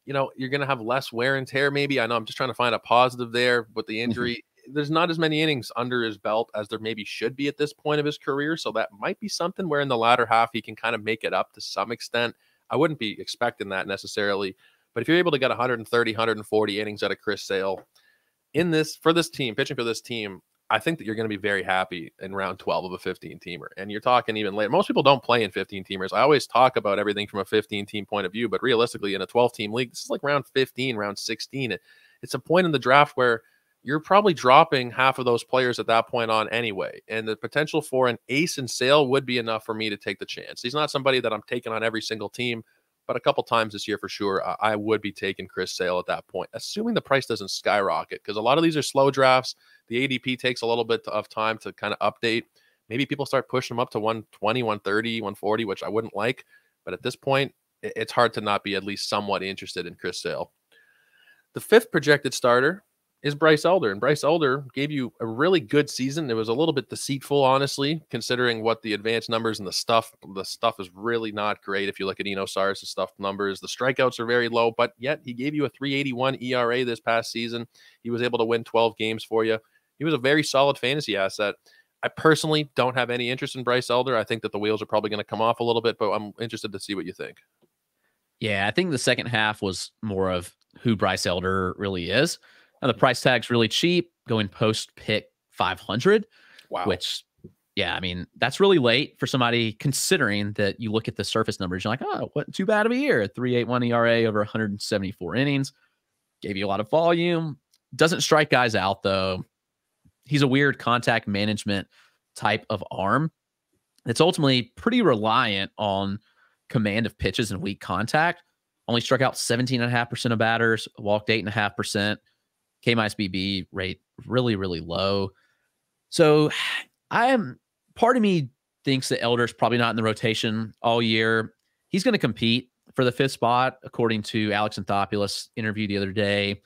Speaker 1: you're going to have less wear and tear maybe. I know I'm just trying to find a positive there with the injury. There's not as many innings under his belt as there maybe should be at this point of his career. So that might be something where in the latter half, he can kind of make it up to some extent. I wouldn't be expecting that necessarily. But if you're able to get 130, 140 innings out of Chris Sale pitching for this team, I think that you're going to be very happy in round 12 of a 15-teamer. And you're talking even later. Most people don't play in 15-teamers. I always talk about everything from a 15-team point of view, but realistically in a 12-team league, this is like round 15, round 16. It's a point in the draft where you're probably dropping half of those players at that point on anyway. And the potential for an ace in Sale would be enough for me to take the chance. He's not somebody that I'm taking on every single team, but a couple times this year for sure, I would be taking Chris Sale at that point, assuming the price doesn't skyrocket, because a lot of these are slow drafts. The ADP takes a little bit of time to kind of update. Maybe people start pushing them up to 120, 130, 140, which I wouldn't like. But at this point, it's hard to not be at least somewhat interested in Chris Sale. The 5th projected starter is Bryce Elder. And Bryce Elder gave you a really good season. It was a little bit deceitful, honestly, considering what the advanced numbers and the stuff is really not great. If you look at Eno-Sarris' stuff numbers, the strikeouts are very low, but yet he gave you a 3.81 ERA this past season. He was able to win 12 games for you. He was a very solid fantasy asset. I personally don't have any interest in Bryce Elder. I think that the wheels are probably going to come off a little bit, but I'm interested to see what you think.
Speaker 2: Yeah, I think the second half was more of who Bryce Elder really is. Now, the price tag's really cheap, going post-pick 500,
Speaker 1: wow.
Speaker 2: Which, yeah, I mean, that's really late for somebody considering that you look at the surface numbers. You're like, oh, what too bad of a year. 3.81 ERA over 174 innings. Gave you a lot of volume. Doesn't strike guys out, though. He's a weird contact management type of arm. It's ultimately pretty reliant on command of pitches and weak contact. Only struck out 17.5% of batters, walked 8.5%. K-BB rate really, really low. So part of me thinks that Elder's probably not in the rotation all year. He's going to compete for the 5th spot, according to Alex Anthopoulos' interview the other day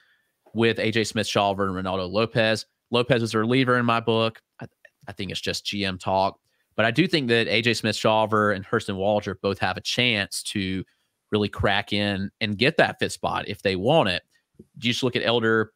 Speaker 2: with AJ Smith-Shawver and Ronaldo Lopez. Lopez is a reliever in my book. I think it's just GM talk. But I do think that AJ Smith-Shawver and Hurston Waldrop both have a chance to really crack in and get that fifth spot if they want it. You just look at Elder.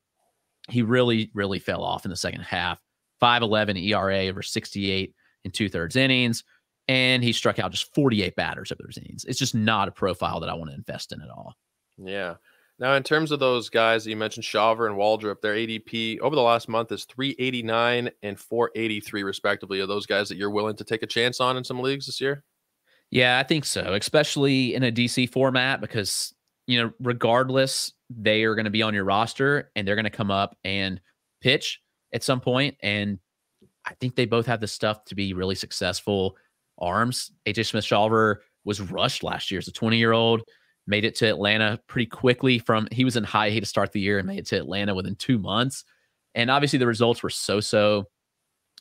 Speaker 2: He really, really fell off in the second half. 5.11 ERA over 68 and 2/3 innings. And he struck out just 48 batters over those innings. It's just not a profile that I want to invest in at all.
Speaker 1: Yeah. Now, in terms of those guys that you mentioned, Shawver and Waldrop, their ADP over the last month is 389 and 483, respectively. Are those guys that you're willing to take a chance on in some leagues this year?
Speaker 2: Yeah, I think so, especially in a DC format because, regardless, they are going to be on your roster and they're going to come up and pitch at some point. And I think they both have the stuff to be really successful arms. AJ Smith-Shawver was rushed last year as a 20-year-old, made it to Atlanta pretty quickly he was in high A to start the year and made it to Atlanta within 2 months. And obviously the results were so-so,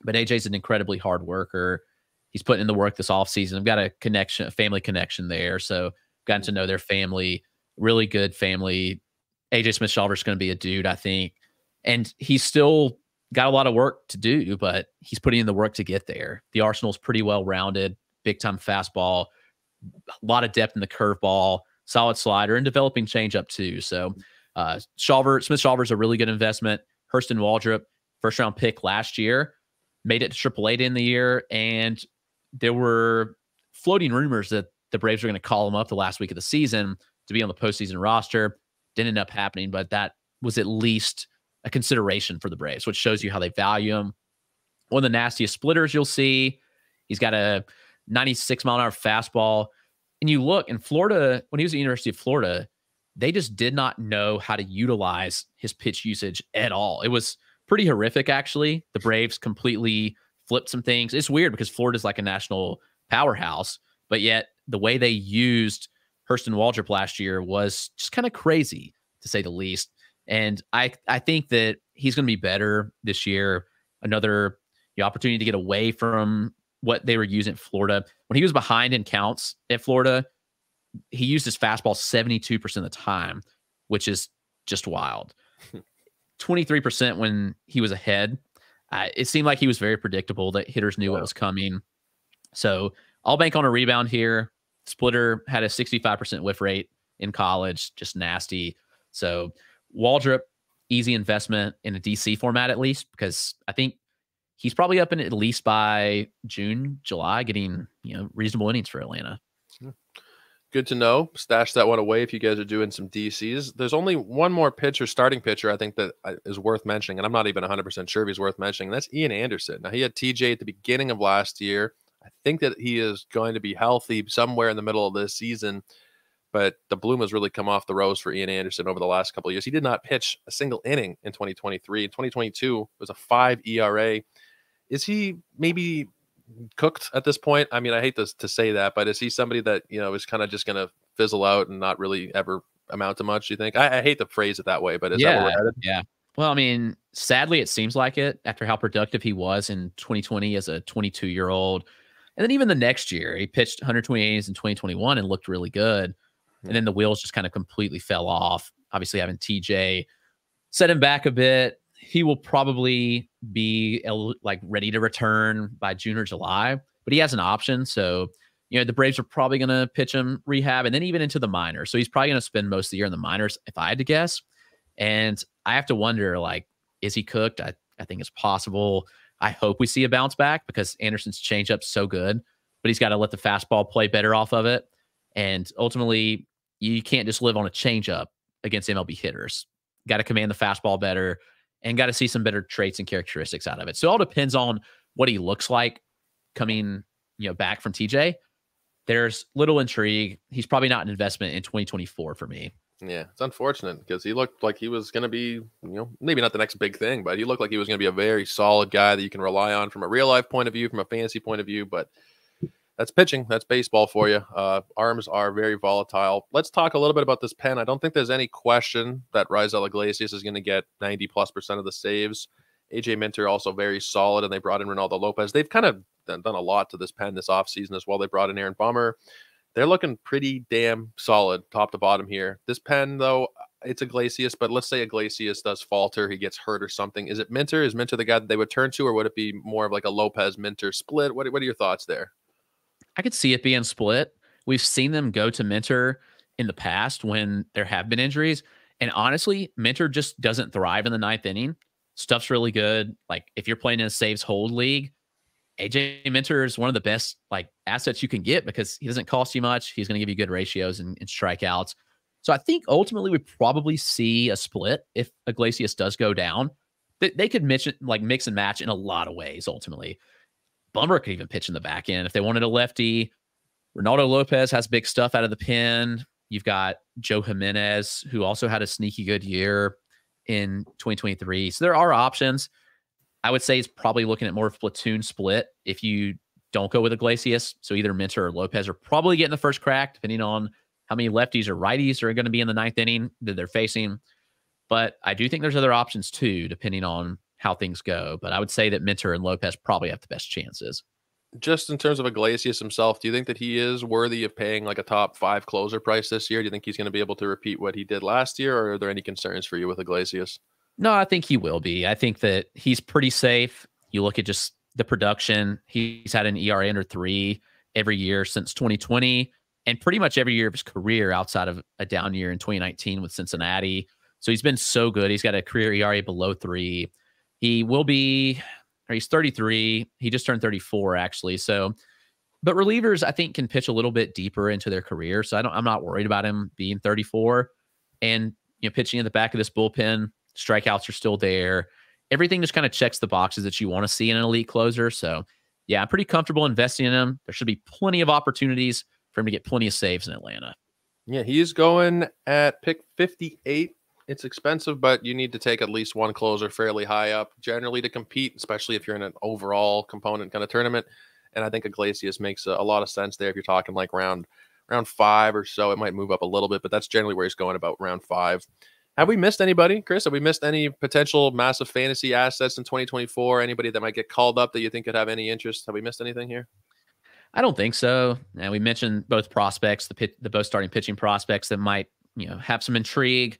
Speaker 2: but AJ's an incredibly hard worker. He's putting in the work this offseason. I've got a family connection there. So gotten to know their family, really good family. AJ Smith-Shawver's going to be a dude, I think. And he's still got a lot of work to do, but he's putting in the work to get there. The arsenal's pretty well-rounded, big-time fastball, a lot of depth in the curveball, solid slider, and developing changeup too. So Smith-Shawver's a really good investment. Hurston Waldrop, first-round pick last year, made it to AAA in the year, and there were floating rumors that the Braves were going to call him up the last week of the season to be on the postseason roster. Didn't end up happening, but that was at least a consideration for the Braves, which shows you how they value him. One of the nastiest splitters you'll see. He's got a 96-mile-an-hour fastball. And you look in Florida, when he was at the University of Florida, they just did not know how to utilize his pitch usage at all. It was pretty horrific, actually. The Braves completely flipped some things. It's weird because Florida's like a national powerhouse, but yet the way they used Hurston Waldrop last year was just kind of crazy, to say the least. And I think that he's going to be better this year. Another opportunity to get away from what they were using at Florida. When he was behind in counts at Florida, he used his fastball 72% of the time, which is just wild. 23% when he was ahead. It seemed like he was very predictable, that hitters knew what was coming. So I'll bank on a rebound here. Splitter had a 65% whiff rate in college, just nasty. So Waldrop, easy investment in a DC format at least, because I think he's probably up in at least by June, July, getting reasonable innings for Atlanta.
Speaker 1: Good to know. Stash that one away if you guys are doing some DCs. There's only one more starting pitcher, I think that is worth mentioning, and I'm not even 100% sure if he's worth mentioning. And that's Ian Anderson. Now, he had TJ at the beginning of last year. I think that he is going to be healthy somewhere in the middle of this season, but the bloom has really come off the rose for Ian Anderson over the last couple of years. He did not pitch a single inning in 2023. In 2022, it was a 5 ERA. Is he maybe cooked at this point? I mean, I hate to say that, but is he somebody that, is kind of just going to fizzle out and not really ever amount to much, you think? I hate to phrase it that way, but is that where we're headed?
Speaker 2: Yeah. Well, I mean, sadly, it seems like it after how productive he was in 2020 as a 22-year-old. And then even the next year, he pitched 120 innings in 2021 and looked really good. And then the wheels just kind of completely fell off. Obviously, having TJ set him back a bit. He will probably be ready to return by June or July, but he has an option. So, the Braves are probably going to pitch him rehab and then even into the minors. So he's probably going to spend most of the year in the minors, if I had to guess. And I have to wonder, is he cooked? I think it's possible. I hope we see a bounce back because Anderson's changeup's so good, but he's got to let the fastball play better off of it. And ultimately, you can't just live on a changeup against MLB hitters. Got to command the fastball better and got to see some better traits and characteristics out of it. So it all depends on what he looks like coming, back from TJ. There's little intrigue. He's probably not an investment in 2024 for me.
Speaker 1: Yeah, it's unfortunate because he looked like he was going to be, maybe not the next big thing, but he looked like he was going to be a very solid guy that you can rely on from a real life point of view, from a fantasy point of view. But that's pitching. That's baseball for you. Arms are very volatile. Let's talk a little bit about this pen. I don't think there's any question that Raisel Iglesias is going to get 90+% of the saves. AJ Minter also very solid, and they brought in Ronaldo Lopez. They've kind of done a lot to this pen this offseason as well. They brought in Aaron Bummer. They're looking pretty damn solid top to bottom here. This pen, though, it's Iglesias, but let's say Iglesias does falter, he gets hurt or something. Is it Minter? Is Minter the guy that they would turn to, or would it be more of like a Lopez-Minter split? What are your thoughts there?
Speaker 2: I could see it being split. We've seen them go to Minter in the past when there have been injuries. And honestly, Minter just doesn't thrive in the ninth inning. Stuff's really good. Like if you're playing in a saves hold league, AJ Minter is one of the best like assets you can get because he doesn't cost you much. He's going to give you good ratios and strikeouts. So I think ultimately we probably see a split if Iglesias does go down. They could mix and match in a lot of ways. Ultimately, Bummer could even pitch in the back end if they wanted a lefty. Ronaldo Lopez has big stuff out of the pen. You've got Joe Jimenez, who also had a sneaky good year in 2023. So there are options. I would say it's probably looking at more of a platoon split if you don't go with Iglesias. So either Minter or Lopez are probably getting the first crack, depending on how many lefties or righties are going to be in the ninth inning that they're facing. But I do think there's other options too, depending on how things go. But I would say that Minter and Lopez probably have the best chances.
Speaker 1: Just in terms of Iglesias himself, do you think that he is worthy of paying like a top 5 closer price this year? Do you think he's going to be able to repeat what he did last year, or are there any concerns for you with Iglesias?
Speaker 2: No, I think he will be. I think that he's pretty safe. You look at just the production. He's had an ERA under 3 every year since 2020, and pretty much every year of his career outside of a down year in 2019 with Cincinnati. So he's been so good. He's got a career ERA below 3. He will be, or he's 33. He just turned 34 actually. So, but relievers I think can pitch a little bit deeper into their career. So I'm not worried about him being 34 and, pitching in the back of this bullpen. Strikeouts are still there. Everything just kind of checks the boxes that you want to see in an elite closer. So yeah, I'm pretty comfortable investing in him. There should be plenty of opportunities for him to get plenty of saves in Atlanta.
Speaker 1: Yeah, he's going at pick 58. It's expensive, but you need to take at least one closer fairly high up generally to compete, especially if you're in an overall component kind of tournament. And I think Iglesias makes a lot of sense there. If you're talking like round 5 or so, it might move up a little bit, but that's generally where he's going, about round 5. Have we missed anybody, Chris? Have we missed any potential massive fantasy assets in 2024? Anybody that might get called up that you think could have any interest? Have we missed anything here?
Speaker 2: I don't think so. And we mentioned both prospects, the both starting pitching prospects that might, have some intrigue.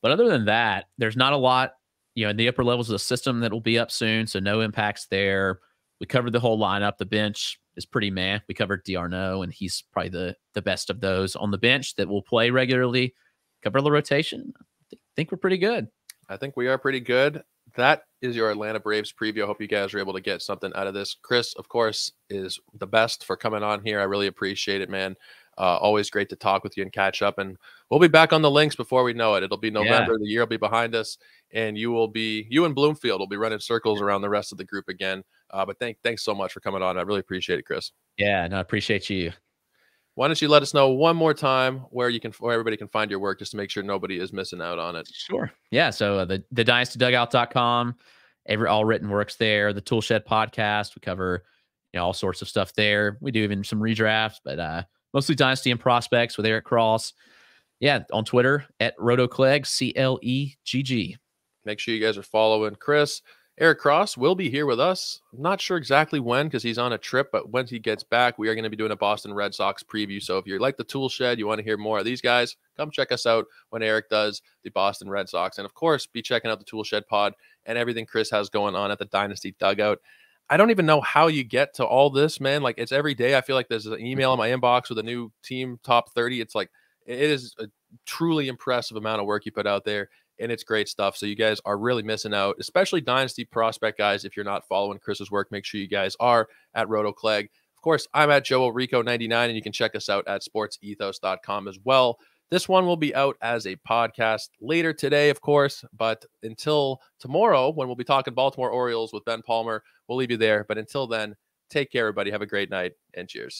Speaker 2: But other than that, there's not a lot, in the upper levels of the system that will be up soon. So no impacts there. We covered the whole lineup. The bench is pretty meh. We covered DiArnaud, and he's probably the best of those on the bench that will play regularly. Cover the rotation. I think we're pretty good.
Speaker 1: I think we are pretty good. That is your Atlanta Braves preview. I hope you guys are able to get something out of this. Chris, of course, is the best for coming on here. I really appreciate it, man. Always great to talk with you and catch up. And we'll be back on the links before we know it. It'll be November. Yeah. The year will be behind us, and you and Bloomfield will be running circles around the rest of the group again. But thanks so much for coming on. I really appreciate it, Chris.
Speaker 2: Yeah, no, I appreciate you.
Speaker 1: Why don't you let us know one more time where everybody can find your work, just to make sure nobody is missing out on it?
Speaker 2: Sure. Yeah. So the dynastydugout.com, all written works there. The Toolshed podcast, we cover all sorts of stuff there. We do even some redrafts, but mostly Dynasty and prospects with Eric Cross. Yeah, on Twitter at RotoClegg, CLEGG.
Speaker 1: Make sure you guys are following Chris. Eric Cross will be here with us. I'm not sure exactly when because he's on a trip, but once he gets back, we are going to be doing a Boston Red Sox preview. So if you like the Toolshed, you want to hear more of these guys, come check us out when Eric does the Boston Red Sox. And of course, be checking out the Toolshed pod and everything Chris has going on at the Dynasty Dugout. I don't even know how you get to all this, man. Like, it's every day. I feel like there's an email in my inbox with a new team top 30. It's like, it is a truly impressive amount of work you put out there. And it's great stuff. So you guys are really missing out, especially Dynasty prospect guys. If you're not following Chris's work, make sure you guys are at RotoClegg. Of course, I'm at Joe Rico 99, and you can check us out at sportsethos.com as well. This one will be out as a podcast later today, of course. But until tomorrow, when we'll be talking Baltimore Orioles with Ben Palmer, we'll leave you there. But until then, take care, everybody. Have a great night, and cheers.